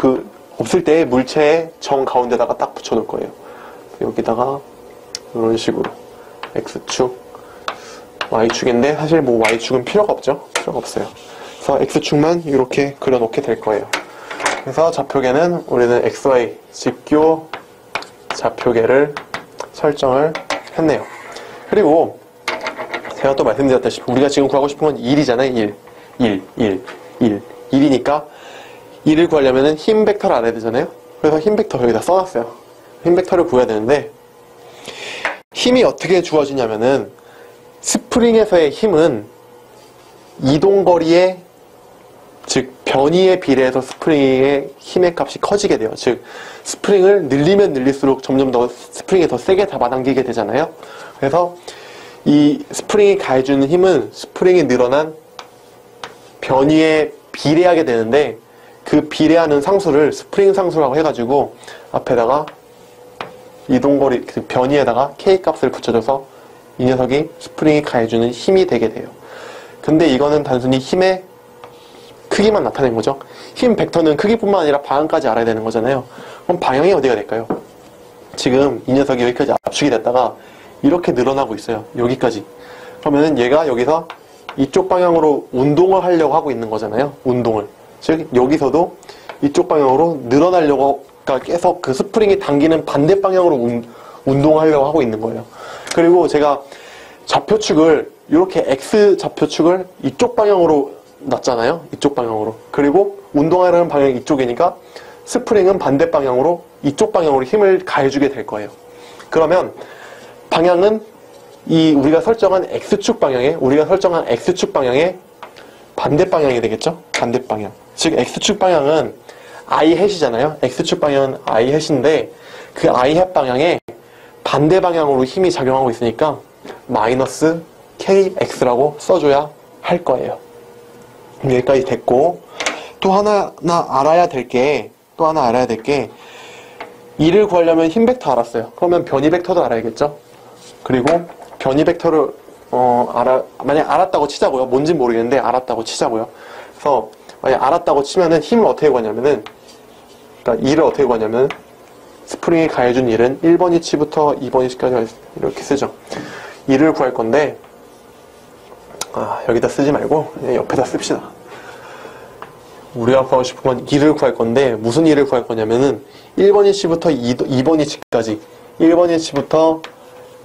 없을 때의 물체의 정 가운데다가 딱 붙여 놓을 거예요. 여기다가 이런 식으로 X축, Y축인데 사실 Y축은 필요가 없죠. 필요가 없어요. 그래서 X축만 이렇게 그려놓게 될 거예요. 그래서 좌표계는 우리는 XY 직교 좌표계를 설정을 했네요. 그리고 제가 또 말씀드렸다시피 우리가 지금 구하고 싶은 건 1이잖아요. 1이니까 1을 구하려면 힘 벡터를 알아야 되잖아요. 그래서 힘 벡터 여기다 써놨어요. 힘 벡터를 구해야 되는데, 힘이 어떻게 주어지냐면은 스프링에서의 힘은 이동거리의, 즉 변이에 비례해서 스프링의 힘의 값이 커지게 돼요. 즉 스프링을 늘리면 늘릴수록 점점 더 스프링이 더 세게 잡아당기게 되잖아요. 그래서 이 스프링이 가해주는 힘은 스프링이 늘어난 변이에 비례하게 되는데, 그 비례하는 상수를 스프링 상수라고 해가지고 앞에다가 이동거리, 변이에다가 K 값을 붙여줘서 이 녀석이 스프링이 가해주는 힘이 되게 돼요. 근데 이거는 단순히 힘의 크기만 나타낸 거죠. 힘 벡터는 크기뿐만 아니라 방향까지 알아야 되는 거잖아요. 그럼 방향이 어디가 될까요? 지금 이 녀석이 여기까지 압축이 됐다가 이렇게 늘어나고 있어요. 여기까지. 그러면은 얘가 여기서 이쪽 방향으로 운동을 하려고 하고 있는 거잖아요. 운동을. 즉 여기서도 이쪽 방향으로 늘어나려고, 그러니까 계속 그 스프링이 당기는 반대 방향으로 운동하려고 하고 있는 거예요. 그리고 제가 좌표축을 이렇게 X 좌표축을 이쪽 방향으로 놨잖아요. 이쪽 방향으로. 그리고 운동하려는 방향이 이쪽이니까 스프링은 반대 방향으로, 이쪽 방향으로 힘을 가해주게 될 거예요. 그러면 방향은 우리가 설정한 X축 방향의 반대 방향이 되겠죠? 반대 방향. 즉 X축 방향은 I hat이잖아요. X축 방향은 I hat인데 그 I hat 방향에 반대 방향으로 힘이 작용하고 있으니까 마이너스 KX라고 써줘야 할 거예요. 여기까지 됐고, 또 하나 알아야 될 게 2를 구하려면 힘 벡터 알았어요. 그러면 변이 벡터도 알아야겠죠? 그리고 변이 벡터를 만약 알았다고 치자고요. 뭔진 모르겠는데 알았다고 치자고요. 그래서 만약 알았다고 치면은 힘을 어떻게 구하냐면은, 그러니까 E를 어떻게 구하냐면, 스프링이 가해준 E는 1번 위치부터 2번 위치까지 이렇게 쓰죠. E를 구할 건데, 여기다 쓰지 말고 그냥 옆에다 씁시다. 우리가 구하고 싶은 건 E를 구할 건데, 무슨 E를 구할 거냐면은 1번 위치부터 2번 위치까지, 1번 위치부터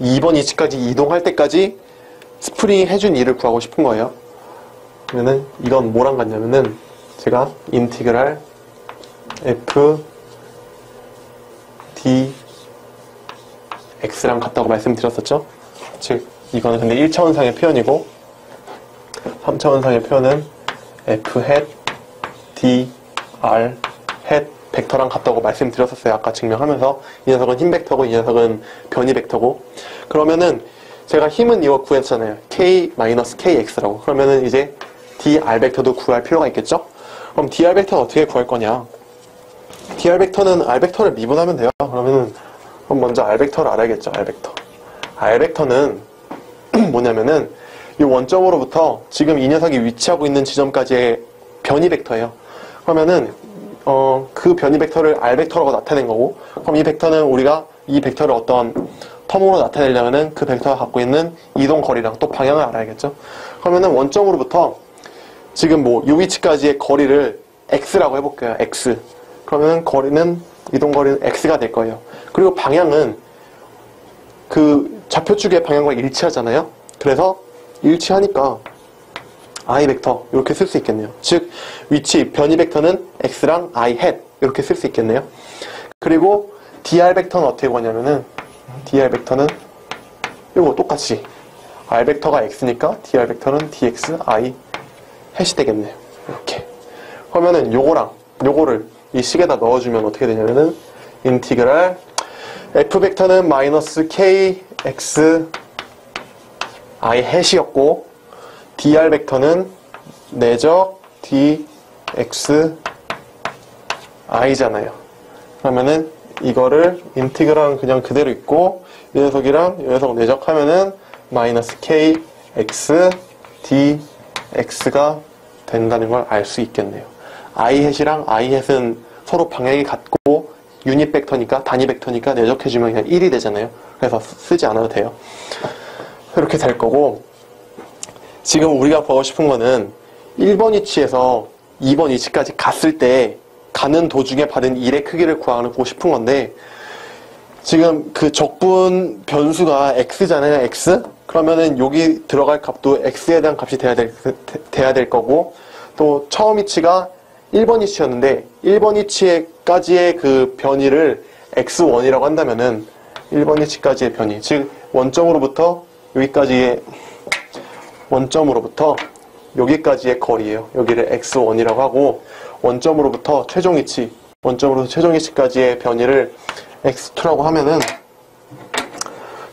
2번 위치까지 이동할 때까지 스프링이 해준 E를 구하고 싶은 거예요. 그러면은 이건 뭐랑 같냐면은, 제가 인티그랄 f d x랑 같다고 말씀드렸었죠. 즉 이거는 근데 1차원상의 표현이고, 3차원상의 표현은 f hat d r hat 벡터랑 같다고 말씀드렸었어요. 아까 증명하면서. 이 녀석은 힘 벡터고 이 녀석은 변이 벡터고. 그러면은 제가 힘은 이거 구했잖아요. k-kx라고. 그러면은 이제 dr 벡터도 구할 필요가 있겠죠? 그럼 dr 벡터는 어떻게 구할 거냐? dr 벡터는 r 벡터를 미분하면 돼요. 그러면은 그럼 먼저 r 벡터를 알아야겠죠. r 벡터. r 벡터는 뭐냐면은 이 원점으로부터 지금 이 녀석이 위치하고 있는 지점까지의 변이 벡터예요. 그러면은 그 변이 벡터를 r 벡터라고 나타낸 거고, 그럼 이 벡터는 우리가 이 벡터를 어떤 텀으로 나타내려면은 그 벡터가 갖고 있는 이동 거리랑 또 방향을 알아야겠죠. 그러면은 원점으로부터 지금 뭐 이 위치까지의 거리를 x라고 해볼게요. x. 그러면은 거리는, 이동 거리는 x가 될 거예요. 그리고 방향은 그 좌표축의 방향과 일치하잖아요. 그래서 일치하니까 i 벡터 이렇게 쓸 수 있겠네요. 즉 위치 변이 벡터는 x랑 i hat 이렇게 쓸 수 있겠네요. 그리고 dr 벡터는 어떻게 구하냐면은, dr 벡터는 이거 똑같이 r 벡터가 x니까 dr 벡터는 dx i hat이 되겠네요. 이렇게. 그러면은 요거랑 요거를 이 식에다 넣어주면 어떻게 되냐면은, 인티그랄 f 벡터는 마이너스 k x i hat이었고, dr 벡터는 내적 dx i잖아요. 그러면은 이거를 인티그랄은 그냥 그대로 있고, 이 녀석이랑 이 녀석 내적하면은 마이너스 k x dx가 된다는 걸 알 수 있겠네요. i hat이랑 i hat은 서로 방향이 같고 유닛 벡터니까, 단위 벡터니까 내적해주면 그냥 1이 되잖아요. 그래서 쓰지 않아도 돼요. 이렇게 될 거고, 지금 우리가 보고 싶은 거는 1번 위치에서 2번 위치까지 갔을 때 가는 도중에 받은 1의 크기를 구하고 싶은 건데, 지금 그 적분 변수가 x잖아요. x. 그러면은 여기 들어갈 값도 x에 대한 값이 돼야 될 거고, 또 처음 위치가 1번 위치였는데 1번 위치까지의 그 변이를 x1이라고 한다면은 1번 위치까지의 변이, 즉 원점으로부터 여기까지의, 원점으로부터 여기까지의 거리예요. 여기를 x1이라고 하고, 원점으로부터 최종 위치, 원점으로부터 최종 위치까지의 변이를 x2라고 하면은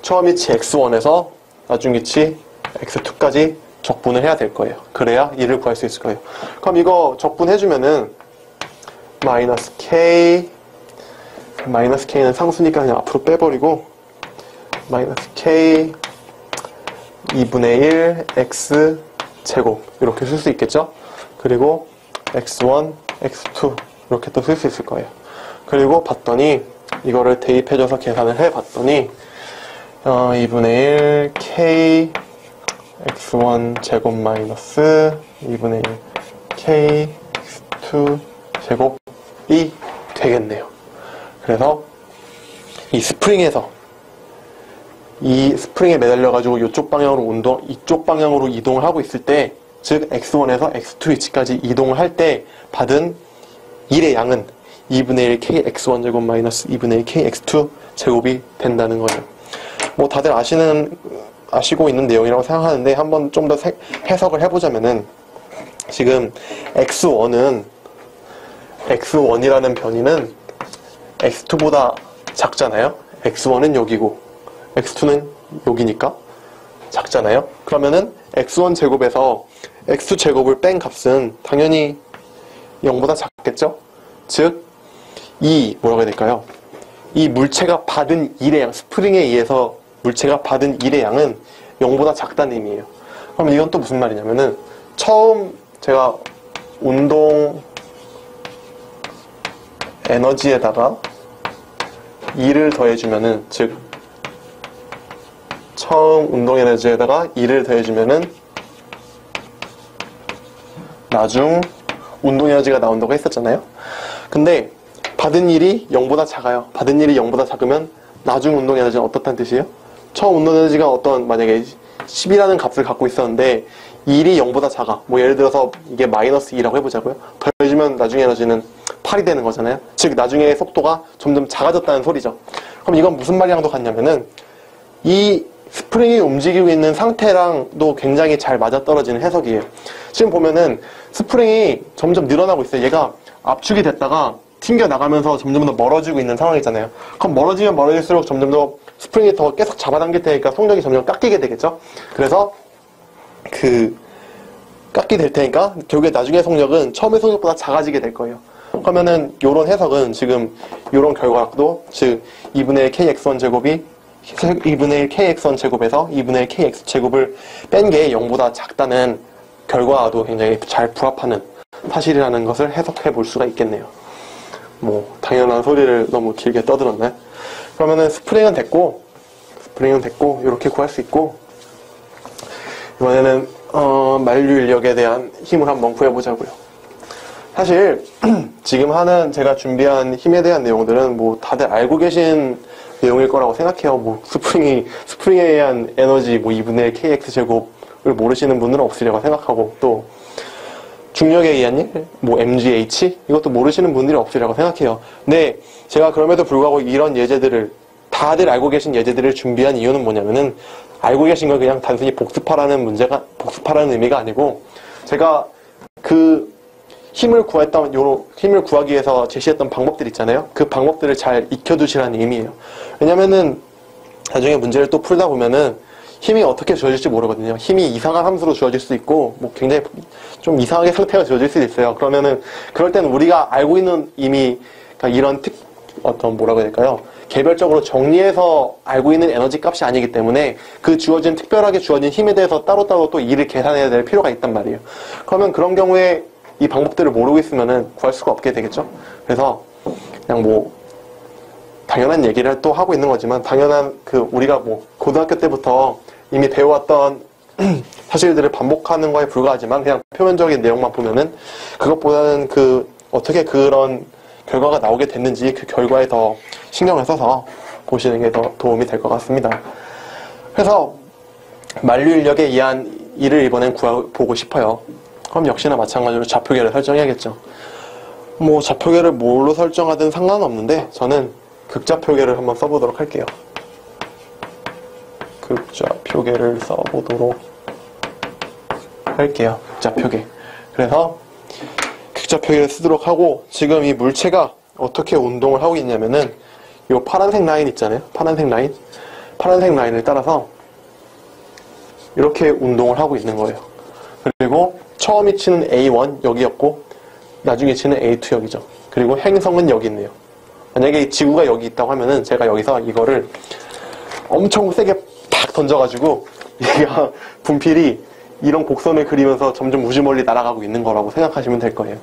처음 위치 x1에서 나중 위치 x2까지 적분을 해야 될 거예요. 그래야 1을 구할 수 있을 거예요. 그럼 이거 적분해주면은 마이너스 k는 상수니까 그냥 앞으로 빼버리고, 마이너스 k 2분의 1 x 제곱 이렇게 쓸 수 있겠죠? 그리고 x1, x2 이렇게 또 쓸 수 있을 거예요. 그리고 봤더니 이거를 대입해줘서 계산을 해봤더니 2분의 1 k x1 제곱 마이너스 2분의 1 k x2 제곱이 되겠네요. 그래서 이 스프링에서, 이 스프링에 매달려가지고 이쪽 방향으로 이동을 하고 있을 때, 즉 x1에서 x2 위치까지 이동을 할 때 받은 1의 양은 2분의 1 k x1 제곱 마이너스 2분의 1 k x2 제곱이 된다는 거예요. 뭐 다들 아시고 있는 내용이라고 생각하는데, 한번 좀 더 해석을 해보자면은, 지금 x1이라는 변이는 x2보다 작잖아요. x1은 여기고 x2는 여기니까 작잖아요. 그러면은 x1 제곱에서 x 제곱을 뺀 값은 당연히 0보다 작겠죠? 즉, 뭐라고 해야 될까요? 이 물체가 받은 1의 양, 스프링에 의해서 물체가 받은 일의 양은 0보다 작다는 의미예요. 그럼 이건 또 무슨 말이냐면은 처음 제가 운동 에너지에다가 2를 더해주면은, 즉 처음 운동 에너지에다가 2를 더해주면은 나중 운동 에너지가 나온다고 했었잖아요. 근데 받은 일이 0보다 작아요. 받은 일이 0보다 작으면 나중 운동 에너지는 어떻다는 뜻이에요? 처음 운동 에너지가 만약에 10이라는 값을 갖고 있었는데 일이 0보다 작아. 뭐 예를 들어서 이게 마이너스 2라고 해보자고요. 더해주면 나중에 에너지는 8이 되는 거잖아요. 즉 나중에 속도가 점점 작아졌다는 소리죠. 그럼 이건 무슨 말이랑도 같냐면은 이 스프링이 움직이고 있는 상태랑도 굉장히 잘 맞아떨어지는 해석이에요. 지금 보면은 스프링이 점점 늘어나고 있어요. 얘가 압축이 됐다가 튕겨나가면서 점점 더 멀어지고 있는 상황이잖아요. 그럼 멀어지면 멀어질수록 점점 더 스프링이 더 계속 잡아당길 테니까 속력이 점점 깎이게 되겠죠. 그래서 깎이 될 테니까 결국에 나중에 속력은 처음의 속력보다 작아지게 될 거예요. 그러면은 요런 해석은 지금 요런 결과도, 즉 2분의 1 kx1 제곱이 2분의 1 kx1 제곱에서 2분의 1 kx 제곱을 뺀 게 0보다 작다는 결과와도 굉장히 잘 부합하는 사실이라는 것을 해석해 볼 수가 있겠네요. 뭐 당연한 소리를 너무 길게 떠들었네. 그러면은 스프링은 됐고 이렇게 구할 수 있고, 이번에는 만류 인력에 대한 힘을 한번 구해보자고요. 사실 지금 제가 준비한 힘에 대한 내용들은 뭐 다들 알고 계신 내용일 거라고 생각해요. 뭐 스프링에 의한 에너지 뭐 2분의 1 kx 제곱을 모르시는 분들은 없으리라고 생각하고, 또 중력에 의한 일, 뭐 mgh 이것도 모르시는 분들이 없으리라고 생각해요. 근데 제가 그럼에도 불구하고 이런 예제들을, 다들 알고 계신 예제들을 준비한 이유는 뭐냐면은, 알고 계신 걸 그냥 단순히 복습하라는 의미가 아니고, 제가 그 힘을 구하기 위해서 제시했던 방법들 있잖아요. 그 방법들을 잘 익혀두시라는 의미예요. 왜냐면은 나중에 문제를 또 풀다 보면은 힘이 어떻게 주어질지 모르거든요. 힘이 이상한 함수로 주어질 수 있고, 뭐 굉장히 좀 이상하게 상태가 주어질 수도 있어요. 그러면은 그럴 때는 우리가 알고 있는 이미, 그러니까 이런 뭐라고 해야 될까요? 개별적으로 정리해서 알고 있는 에너지 값이 아니기 때문에 그 특별하게 주어진 힘에 대해서 따로따로 또 일을 계산해야 될 필요가 있단 말이에요. 그러면 그런 경우에 이 방법들을 모르고 있으면은 구할 수가 없게 되겠죠. 그래서 그냥 뭐 당연한 얘기를 또 하고 있는 거지만, 당연한 우리가 뭐 고등학교 때부터 이미 배워왔던 사실들을 반복하는 거에 불과하지만, 그냥 표면적인 내용만 보면은 그것보다는 어떻게 그런 결과가 나오게 됐는지 그 결과에 더 신경을 써서 보시는 게 더 도움이 될 것 같습니다. 그래서 만류 인력에 의한 일을 이번엔 보고 싶어요. 그럼 역시나 마찬가지로 좌표계를 설정해야겠죠. 뭐 좌표계를 뭘로 설정하든 상관없는데 저는 극좌표계를 한번 써보도록 할게요. 극좌표계를 써보도록 할게요. 극좌표계. 그래서 극좌표계를 쓰도록 하고, 지금 이 물체가 어떻게 운동을 하고 있냐면은 요 파란색 라인 있잖아요. 파란색 라인을 따라서 이렇게 운동을 하고 있는 거예요. 그리고 처음 위치는 A1 여기였고, 나중에 위치는 A2 여기죠. 그리고 행성은 여기 있네요. 만약에 지구가 여기 있다고 하면은 제가 여기서 이거를 엄청 세게 팍 던져가지고 얘가 분필이 이런 곡선을 그리면서 점점 우주 멀리 날아가고 있는 거라고 생각하시면 될 거예요.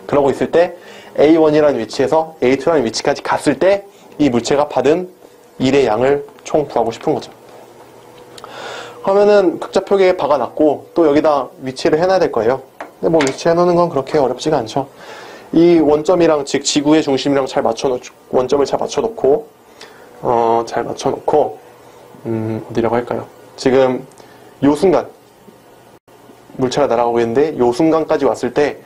그러고 있을 때 A1이라는 위치에서 A2라는 위치까지 갔을 때 이 물체가 받은 일의 양을 총 구하고 싶은 거죠. 그러면은 극좌표계에 박아놨고, 또 여기다 위치를 해놔야 될 거예요. 근데 뭐 위치해놓는 건 그렇게 어렵지가 않죠. 이 원점이랑, 즉 지구의 중심이랑 원점을 잘 맞춰놓고 어디라고 할까요? 지금 요 순간 물체가 날아가고 있는데 요 순간까지 왔을 때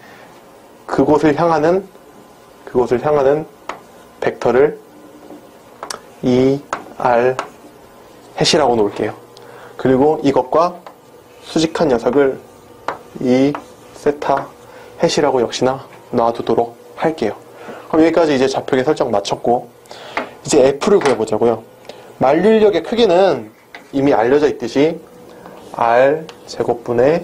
그곳을 향하는 벡터를 ER 해시라고 놓을게요. 그리고 이것과 수직한 녀석을 E 세타 해시라고 역시나 놔두도록 할게요. 그럼 여기까지 이제 좌표계 설정 마쳤고, 이제 F를 구해보자고요. 만류 인력의 크기는 이미 알려져 있듯이 R 제곱분의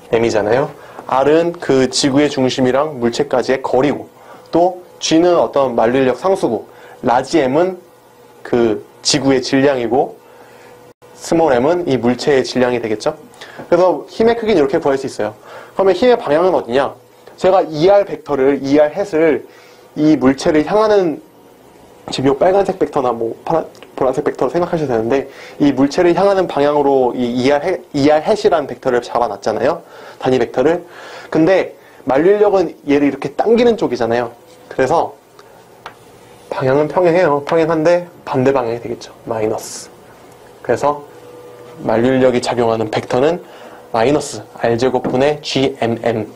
Gm이잖아요. R은 그 지구의 중심이랑 물체까지의 거리고, 또 G는 어떤 만류 인력 상수고, 라지 M은 그 지구의 질량이고 스몰 m은 이 물체의 질량이 되겠죠. 그래서 힘의 크기는 이렇게 구할 수 있어요. 그러면 힘의 방향은 어디냐? 제가 ER 벡터를, ER 햇을 이 물체를 향하는, 지금 이 빨간색 벡터나 뭐 보라색 벡터로 생각하셔도 되는데, 이 물체를 향하는 방향으로 이 ER 햇이라는 벡터를 잡아놨잖아요. 단위 벡터를. 근데 만류인력은 얘를 이렇게 당기는 쪽이잖아요. 그래서 방향은 평행해요. 평행한데 반대 방향이 되겠죠. 마이너스. 그래서 만류인력이 작용하는 벡터는 마이너스 R제곱분의 GMM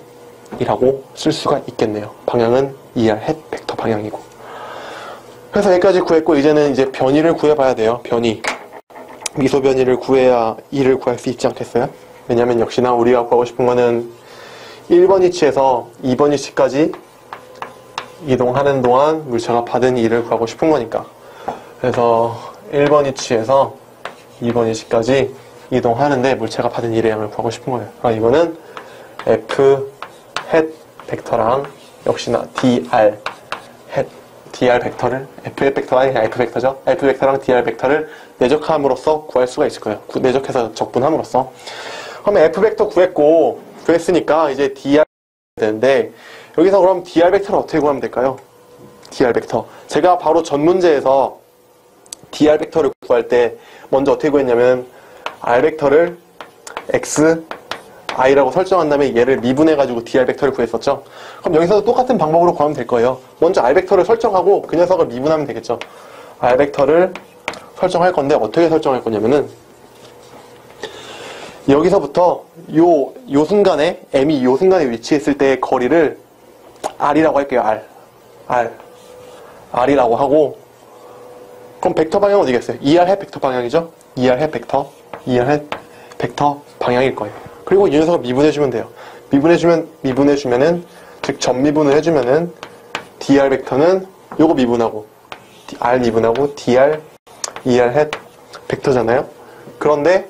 이라고 쓸 수가 있겠네요. 방향은 ER 햇 벡터 방향이고. 그래서 여기까지 구했고, 이제는 이제 변위를 구해봐야 돼요. 변위. 미소 변위를 구해야 E를 구할 수 있지 않겠어요? 왜냐면 역시나 우리가 구하고 싶은 거는 1번 위치에서 2번 위치까지 이동하는 동안 물체가 받은 E를 구하고 싶은 거니까. 그래서 1번 위치에서 2번 위치까지 이동하는데 물체가 받은 E의 양을 구하고 싶은 거예요. 그럼 이거는 F 햇 벡터랑 역시나 DR 햇 DR 벡터를 F 벡터가 아니라 F 벡터죠. F 벡터랑 DR 벡터를 내적함으로써 구할 수가 있을 거예요. 내적해서 적분함으로써. 그러면 F 벡터 구했으니까 이제 DR 되는데, 여기서 그럼 DR 벡터를 어떻게 구하면 될까요? DR 벡터. 제가 바로 전 문제에서 DR 벡터를 구할 때 먼저 어떻게 구했냐면 R 벡터를 X i라고 설정한 다음에 얘를 미분해가지고 dr 벡터를 구했었죠. 그럼 여기서도 똑같은 방법으로 구하면 될 거예요. 먼저 r 벡터를 설정하고 그 녀석을 미분하면 되겠죠. r 벡터를 설정할 건데 어떻게 설정할 거냐면은 여기서부터 요 순간에 m이 요 순간에 위치했을 때의 거리를 r이라고 할게요. r이라고 하고, 그럼 벡터 방향은 어디겠어요? ER 햇 벡터 방향이죠. ER 햇 벡터 방향일 거예요. 그리고 이 녀석을 미분해주면 돼요. 미분해주면은, 즉, 전미분을 해주면은, dr 벡터는 요거 미분하고, r 미분하고, dr, er 햇 벡터잖아요? 그런데,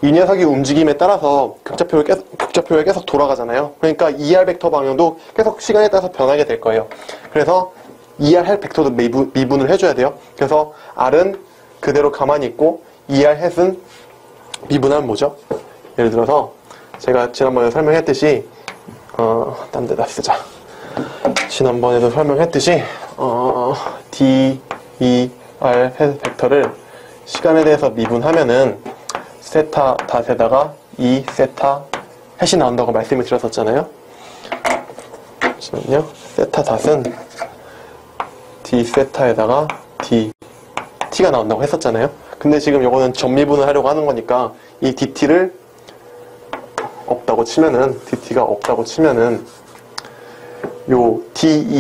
이 녀석이 움직임에 따라서 극좌표가 계속 돌아가잖아요. 그러니까 er 벡터 방향도 계속 시간에 따라서 변하게 될 거예요. 그래서, er 햇 벡터도 미분을 해줘야 돼요. 그래서, r은 그대로 가만히 있고, er 햇은 미분하면 뭐죠? 예를 들어서 제가 지난번에 설명했듯이 딴 데다 쓰자. 지난번에도 설명했듯이 D, E, R 햇 벡터를 시간에 대해서 미분하면은 세타 닷에다가 E 세타 햇이 나온다고 말씀을 드렸었잖아요. 잠시만요. 세타 닷은 D 세타에다가 D, T가 나온다고 했었잖아요. 근데 지금 요거는 전미분을 하려고 하는 거니까 이 DT를 없다고 치면은, DT가 없다고 치면은, 요 DER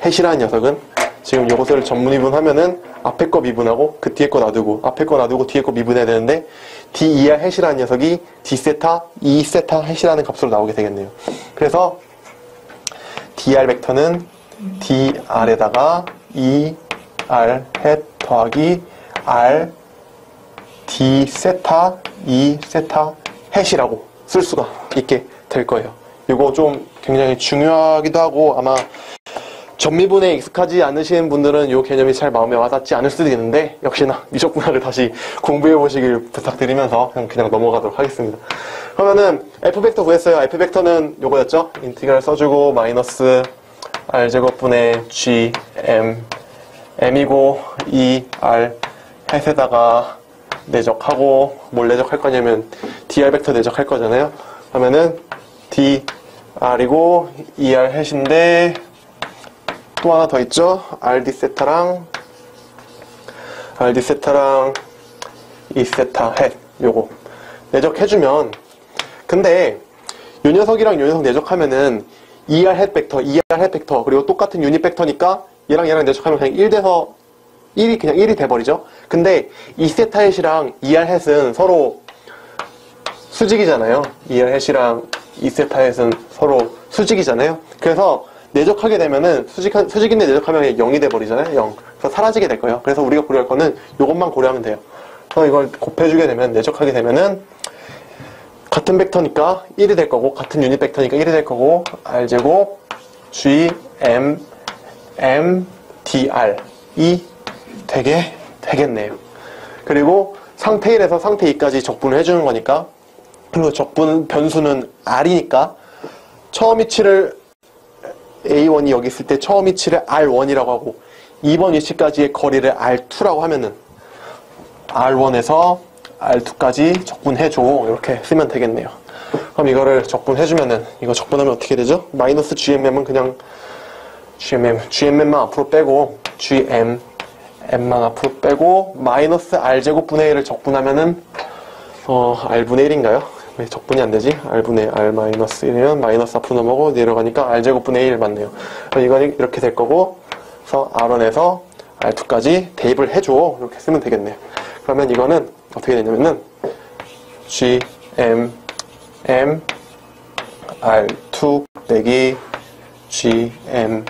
햇이라는 녀석은 지금 요것을 전미분하면은 앞에 거 미분하고 그 뒤에 거 놔두고, 앞에 거 놔두고 뒤에 거 미분해야 되는데, DER 햇이라는 녀석이 D세타, E세타 햇이라는 값으로 나오게 되겠네요. 그래서 DR 벡터는 DR에다가 ER 햇 더하기 R D 세타, E 세타 햇이라고 쓸 수가 있게 될 거예요. 이거 좀 굉장히 중요하기도 하고, 아마 전미분에 익숙하지 않으시는 분들은 이 개념이 잘 마음에 와닿지 않을 수도 있는데, 역시나 미적분학을 다시 공부해 보시길 부탁드리면서 그냥 넘어가도록 하겠습니다. 그러면은 F 벡터 구했어요. F 벡터는 요거였죠. 인티그랄 써주고 마이너스 R제곱분의 G, M, M이고 E, R 햇에다가 내적하고, 뭘 내적할 거냐면 dr 벡터 내적할 거잖아요. 그러면은 dr이고 er 햇인데 또 하나 더 있죠. rd 세타랑 e 세타 햇 요거 내적해주면, 근데 요 녀석이랑 요 녀석 내적하면은 er 햇 벡터 그리고 똑같은 유닛 벡터니까 얘랑 내적하면 그냥 1 돼서 1이 그냥 1이 돼버리죠. 근데 이 세타 햇이랑 ER 햇은 서로 수직이잖아요. ER 햇이랑 이 세타 햇은 서로 수직이잖아요. 그래서 내적하게 되면은 수직인데 내적하면 0이 돼버리잖아요. 0. 그래서 사라지게 될 거예요. 그래서 우리가 고려할 거는 이것만 고려하면 돼요. 그래서 이걸 곱해주게 되면, 내적하게 되면은 같은 벡터니까 1이 될 거고, 같은 유닛 벡터니까 1이 될 거고, R제곱 G, M MDR이 되겠네요. 그리고 상태 1에서 상태 2까지 적분을 해주는 거니까, 그리고 적분 변수는 R이니까 처음 위치를 A1이 여기 있을 때 처음 위치를 R1이라고 하고 2번 위치까지의 거리를 R2라고 하면은 R1에서 R2까지 적분해줘, 이렇게 쓰면 되겠네요. 그럼 이거를 적분해주면은, 이거 적분하면 어떻게 되죠? 마이너스 GMM은 그냥 GMM만 앞으로 빼고 GMM만 앞으로 빼고 마이너스 R제곱분의 1을 적분하면은 R분의 1인가요? 왜 적분이 안 되지? R분의 R 마이너스 1이면 마이너스 앞으로 넘어가고 내려가니까 R제곱분의 1 맞네요. 그럼 이건 이렇게 될 거고, 그래서 R1에서 R2까지 대입을 해줘, 이렇게 쓰면 되겠네요. 그러면 이거는 어떻게 되냐면은 GMM R2 빼기 GMM,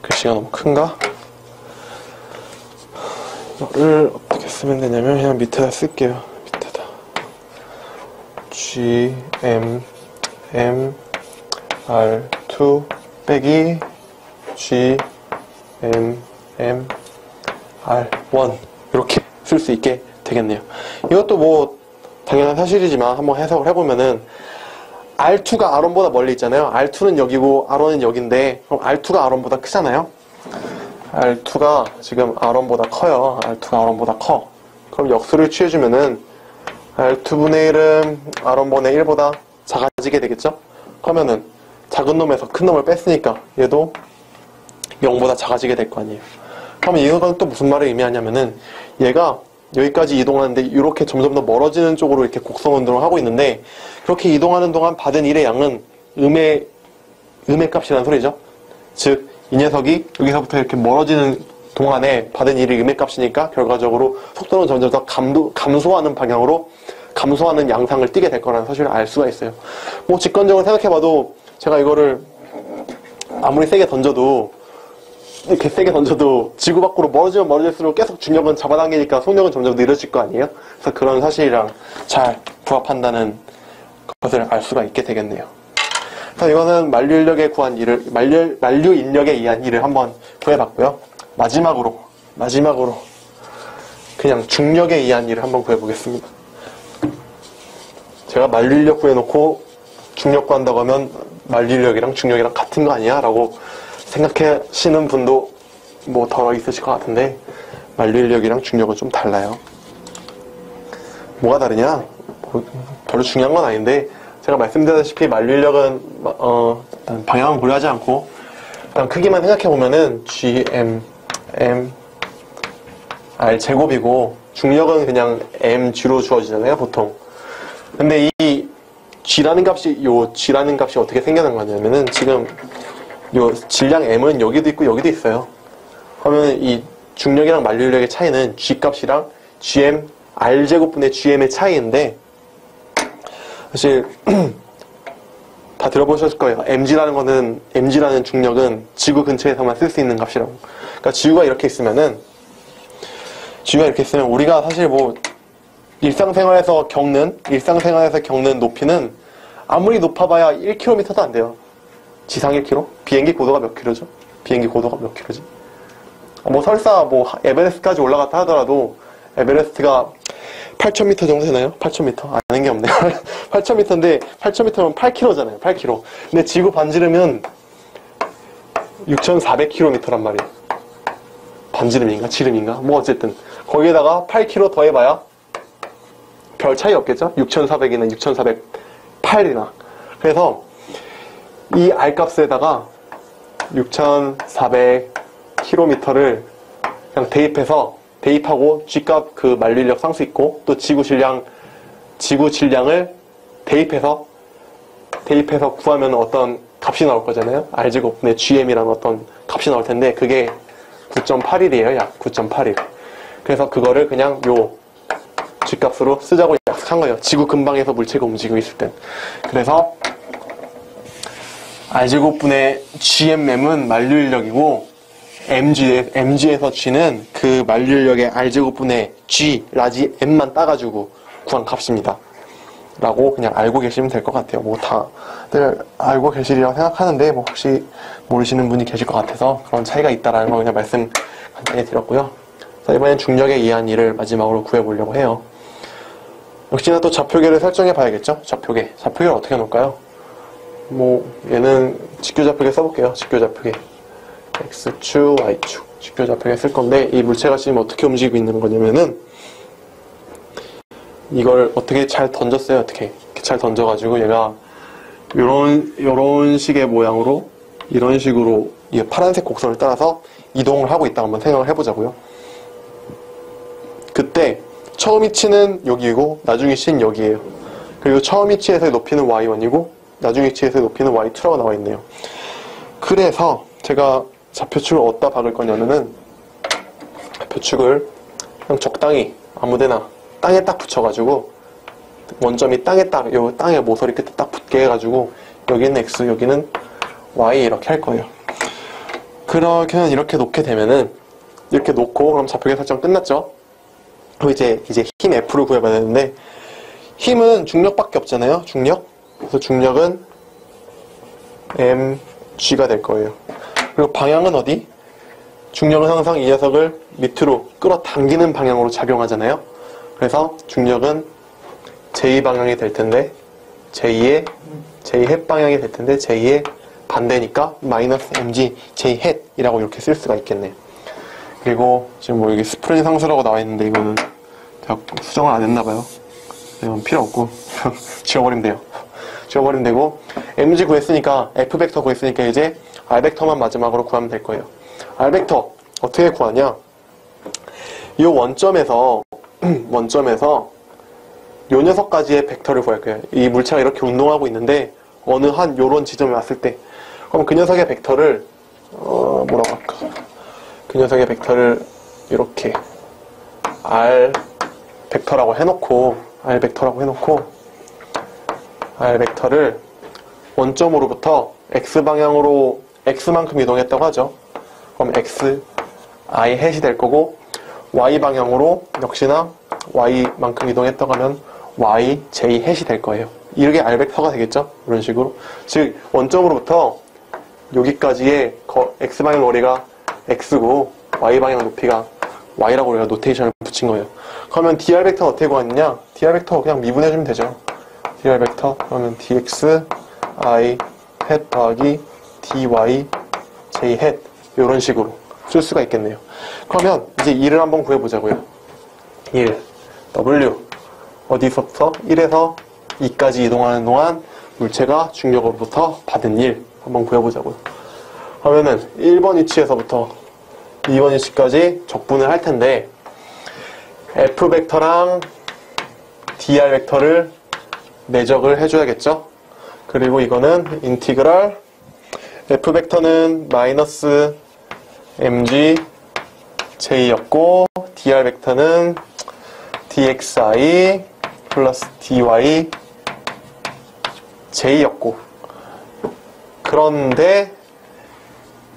글씨가 너무 큰가? 이거를 어떻게 쓰면 되냐면 그냥 밑에다 쓸게요. 밑에다 GMM R2 빼기 GMM R1, 이렇게 쓸 수 있게 되겠네요. 이것도 뭐 당연한 사실이지만 한번 해석을 해보면은 R2가 R1보다 멀리 있잖아요. R2는 여기고 R1은 여긴데, 그럼 R2가 R1보다 크잖아요. R2가 지금 R1보다 커요. R2가 R1보다 커. 그럼 역수를 취해주면은 R2분의 1은 R1분의 1보다 작아지게 되겠죠? 그러면은 작은 놈에서 큰 놈을 뺐으니까 얘도 0보다 작아지게 될 거 아니에요. 그러면 이건 또 무슨 말을 의미하냐면은 얘가 여기까지 이동하는데 이렇게 점점 더 멀어지는 쪽으로 이렇게 곡선 운동을 하고 있는데, 그렇게 이동하는 동안 받은 1의 양은 음의 값이라는 소리죠. 즉, 이 녀석이 여기서부터 이렇게 멀어지는 동안에 받은 1의 음의 값이니까 결과적으로 속도는 점점 더 감소하는 방향으로, 감소하는 양상을 띠게 될 거라는 사실을 알 수가 있어요. 뭐 직관적으로 생각해봐도 제가 이거를 아무리 세게 던져도, 이렇게 세게 던져도 지구 밖으로 멀어지면 멀어질수록 계속 중력은 잡아당기니까 속력은 점점 느려질 거 아니에요? 그래서 그런 사실이랑 잘 부합한다는 것을 알 수가 있게 되겠네요. 그래서 이거는 만류 인력에 구한 일을, 만류 인력에 의한 일을 한번 구해봤고요. 마지막으로 그냥 중력에 의한 일을 한번 구해보겠습니다. 제가 만류 인력 구해놓고 중력 구한다고 하면 만류 인력이랑 중력이랑 같은 거 아니야? 라고 생각하시는 분도 뭐 덜어 있으실 것 같은데, 만류 인력이랑 중력은 좀 달라요. 뭐가 다르냐? 별로 중요한 건 아닌데, 제가 말씀드렸다시피 만류 인력은 방향은 고려하지 않고 일단 크기만 생각해보면은 GM R 제곱이고, 중력은 그냥 mg로 주어지잖아요, 보통. 근데 이 g라는 값이 어떻게 생겨난 거냐면은, 지금 요 질량 m은 여기도 있고 여기도 있어요. 그러면 이 중력이랑 만류 인력의 차이는 g 값이랑 gm r 제곱분의 gm의 차이인데, 사실 다 들어보셨을 거예요. mg라는 중력은 지구 근처에서만 쓸 수 있는 값이라고. 그러니까 지구가 이렇게 있으면 우리가 사실 뭐 일상생활에서 겪는 높이는 아무리 높아봐야 1km도 안 돼요. 지상 1km? 비행기 고도가 몇 킬로죠? 몇 킬로지? 뭐 설사 뭐 에베레스트까지 올라갔다 하더라도 에베레스트가 8,000m 정도 되나요? 8,000m? 아는 게 없네요. 8,000m인데 8,000m면 8km잖아요. 8km. 근데 지구 반지름은 6,400km란 말이에요. 반지름인가? 지름인가? 뭐 어쨌든 거기에다가 8km 더해봐야 별 차이 없겠죠? 6,400이나 6,408이나. 그래서 이 R값에다가 6,400km를 그냥 대입하고 G값 그 만류 인력 상수 있고, 또 지구 질량을 대입해서 구하면 어떤 값이 나올 거잖아요. R제곱분의 GM이라는 어떤 값이 나올 텐데, 그게 9.81이에요. 약 9.81. 그래서 그거를 그냥 요 G값으로 쓰자고 약속한 거예요. 지구 근방에서 물체가 움직이고 있을 땐. 그래서 R제곱분의 GMM은 만류 인력이고, mg에서 g는 그 만류 인력의 R제곱분의 g, 라지 m만 따가지고 구한 값입니다. 라고 그냥 알고 계시면 될 것 같아요. 뭐 다들 알고 계시리라고 생각하는데 뭐 혹시 모르시는 분이 계실 것 같아서 그런 차이가 있다라는 거 그냥 말씀 간단히 드렸고요. 자, 이번엔 중력에 의한 일을 마지막으로 구해보려고 해요. 역시나 또 좌표계를 설정해 봐야겠죠? 좌표계를 어떻게 놓을까요? 뭐 얘는 직교 좌표계 써볼게요. 직교 좌표계 X축, Y축 직교 좌표계 쓸 건데, 이 물체가 지금 어떻게 움직이고 있는 거냐면은 이걸 어떻게 잘 던졌어요. 어떻게 이렇게 잘 던져가지고 얘가 요런 식의 모양으로 이런 식으로 이 파란색 곡선을 따라서 이동을 하고 있다고 한번 생각을 해보자고요. 그때 처음 위치는 여기고 나중 위치는 여기에요. 그리고 처음 위치에서의 높이는 y1이고 나중 위치에서의 높이는 y2라고 나와 있네요. 그래서 제가 좌표축을 어디다 박을 거냐면은 좌표축을 그냥 적당히 아무데나 땅에 딱 붙여가지고 원점이 땅에 딱 요 땅의 모서리 끝에 딱 붙게 해가지고 여기는 x 여기는 y 이렇게 할 거예요. 그러면 이렇게 놓게 되면은 이렇게 놓고 그럼 좌표계 설정 끝났죠? 그럼 이제 힘 F를 구해봐야 되는데, 힘은 중력밖에 없잖아요. 중력. 그래서 중력은 mg가 될 거예요. 그리고 방향은 어디? 중력은 항상 이 녀석을 밑으로 끌어당기는 방향으로 작용하잖아요. 그래서 중력은 j 방향이 될 텐데 j 햇 방향이 될 텐데 j의 반대니까 마이너스 mg j 햇이라고 이렇게 쓸 수가 있겠네요. 그리고 지금 뭐 여기 스프링 상수라고 나와 있는데 이거는 제가 수정을 안 했나봐요. 이건 필요 없고 지워버리면 돼요. 지워버리면 되고, mg 구했으니까 f 벡터 구했으니까 이제 r 벡터만 마지막으로 구하면 될 거예요. r 벡터 어떻게 구하냐? 이 원점에서 요 녀석까지의 벡터를 구할 거예요. 이 물체가 이렇게 운동하고 있는데 어느 한 요런 지점에 왔을 때, 그럼 그 녀석의 벡터를 뭐라고 할까? 그 녀석의 벡터를 이렇게 r 벡터라고 해놓고 r 벡터를 원점으로부터 x방향으로 x만큼 이동했다고 하죠. 그럼 x i 햇이 될 거고, y방향으로 역시나 y만큼 이동했다고 하면 y j 햇이 될 거예요. 이게 r 벡터가 되겠죠? 이런 식으로. 즉 원점으로부터 여기까지의 x방향 거리가 x고 y방향 높이가 y라고 우리가 노테이션을 붙인 거예요. 그러면 dr 벡터 어떻게 구하느냐? dr 벡터 그냥 미분해주면 되죠. dr 벡터 그러면 dx i 햇 더하기 dy j 햇 이런 식으로 쓸 수가 있겠네요. 그러면 이제 1을 한번 구해보자고요. 1 w 어디서부터 1에서 2까지 이동하는 동안 물체가 중력으로부터 받은 1 한번 구해보자고요. 그러면은 1번 위치에서부터 2번 위치까지 적분을 할 텐데, f 벡터랑 dr 벡터를 내적을 해줘야겠죠. 그리고 이거는 인티그랄 f 벡터는 마이너스 mg j였고 dr 벡터는 dxi 플러스 dy j였고, 그런데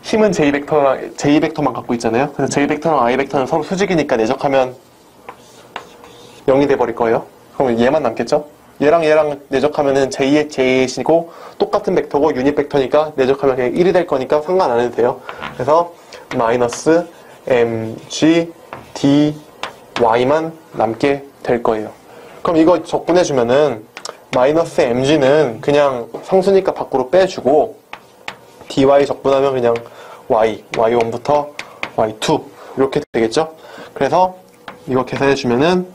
힘은 j 벡터만 갖고 있잖아요. 그래서 j 벡터랑 i 벡터는 서로 수직이니까 내적하면 0이 돼버릴 거예요. 그럼 얘만 남겠죠? 얘랑 내적하면은 j의 j이고 똑같은 벡터고 유닛 벡터니까 내적하면 그냥 1이 될 거니까 상관 안 해도 돼요. 그래서 마이너스 mg dy만 남게 될 거예요. 그럼 이거 적분해주면은 마이너스 mg는 그냥 상수니까 밖으로 빼주고 dy 적분하면 그냥 y1부터 y2 이렇게 되겠죠? 그래서 이거 계산해주면은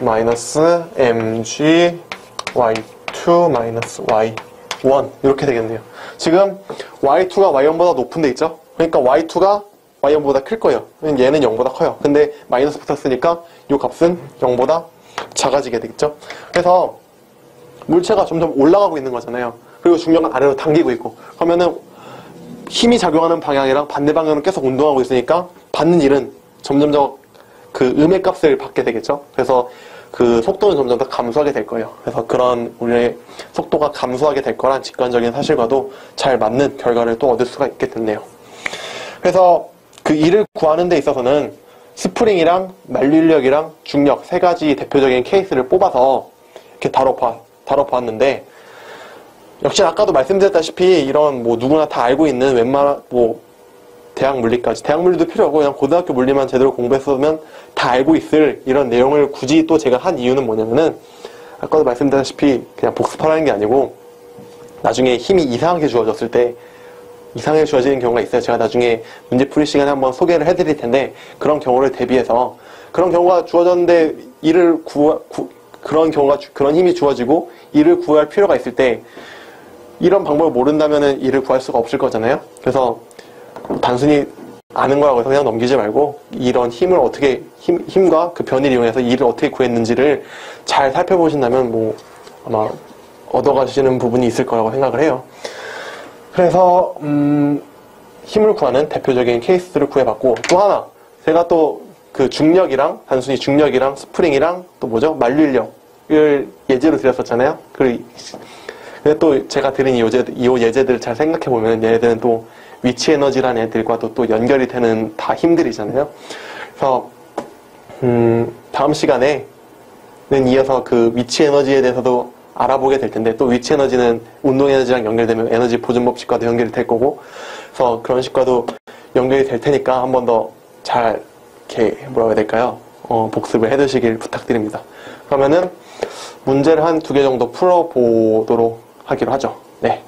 마이너스 mg y2 마이너스 y1 이렇게 되겠네요. 지금 y2가 y1보다 높은 데 있죠? 그러니까 y2가 y1보다 클 거예요. 얘는 0보다 커요. 근데 마이너스 붙었으니까 이 값은 0보다 작아지게 되겠죠? 그래서 물체가 점점 올라가고 있는 거잖아요. 그리고 중력은 아래로 당기고 있고, 그러면은 힘이 작용하는 방향이랑 반대 방향으로 계속 운동하고 있으니까 받는 일은 점점 더 그 음의 값을 받게 되겠죠. 그래서 그 속도는 점점 더 감소하게 될 거예요. 그래서 그런 우리의 속도가 감소하게 될 거란 직관적인 사실과도 잘 맞는 결과를 또 얻을 수가 있게 됐네요. 그래서 그 일을 구하는 데 있어서는 스프링이랑 만류인력이랑 중력 세 가지 대표적인 케이스를 뽑아서 이렇게 다뤄보았는데, 역시 아까도 말씀드렸다시피 이런 뭐 누구나 다 알고 있는 웬만한 뭐 대학 물리까지, 대학 물리도 필요 없고 그냥 고등학교 물리만 제대로 공부했으면 다 알고 있을 이런 내용을 굳이 또 제가 한 이유는 뭐냐면은, 아까도 말씀드렸다시피 그냥 복습하라는 게 아니고 나중에 힘이 이상하게 주어졌을 때, 이상하게 주어지는 경우가 있어요. 제가 나중에 문제풀이 시간에 한번 소개를 해드릴 텐데, 그런 경우를 대비해서, 그런 경우가 주어졌는데 그런 힘이 주어지고 이를 구할 필요가 있을 때, 이런 방법을 모른다면은 이를 구할 수가 없을 거잖아요. 그래서 단순히 아는 거라고 해서 그냥 넘기지 말고, 이런 힘을 어떻게, 힘과 그 변이를 이용해서 이를 어떻게 구했는지를 잘 살펴보신다면 뭐 아마 얻어가시는 부분이 있을 거라고 생각을 해요. 그래서 힘을 구하는 대표적인 케이스를 구해봤고, 또 하나 제가 또 그 중력이랑, 단순히 중력이랑 스프링이랑 또 뭐죠? 만류인력을 예제로 드렸었잖아요. 근데 또 제가 드린 이 예제들을 잘 생각해보면 얘네들은 또 위치 에너지라는 애들과도 또 연결이 되는 다 힘들이잖아요. 그래서 다음 시간에는 이어서 그 위치 에너지에 대해서도 알아보게 될 텐데, 또 위치 에너지는 운동 에너지랑 연결되면 에너지 보존 법칙과도 연결이 될 거고, 그래서 그런 식과도 연결이 될 테니까 한 번 더 잘 이렇게 뭐라고 해야 될까요? 복습을 해두시길 부탁드립니다. 그러면은 문제를 한 2개 정도 풀어보도록 하기로 하죠. 네.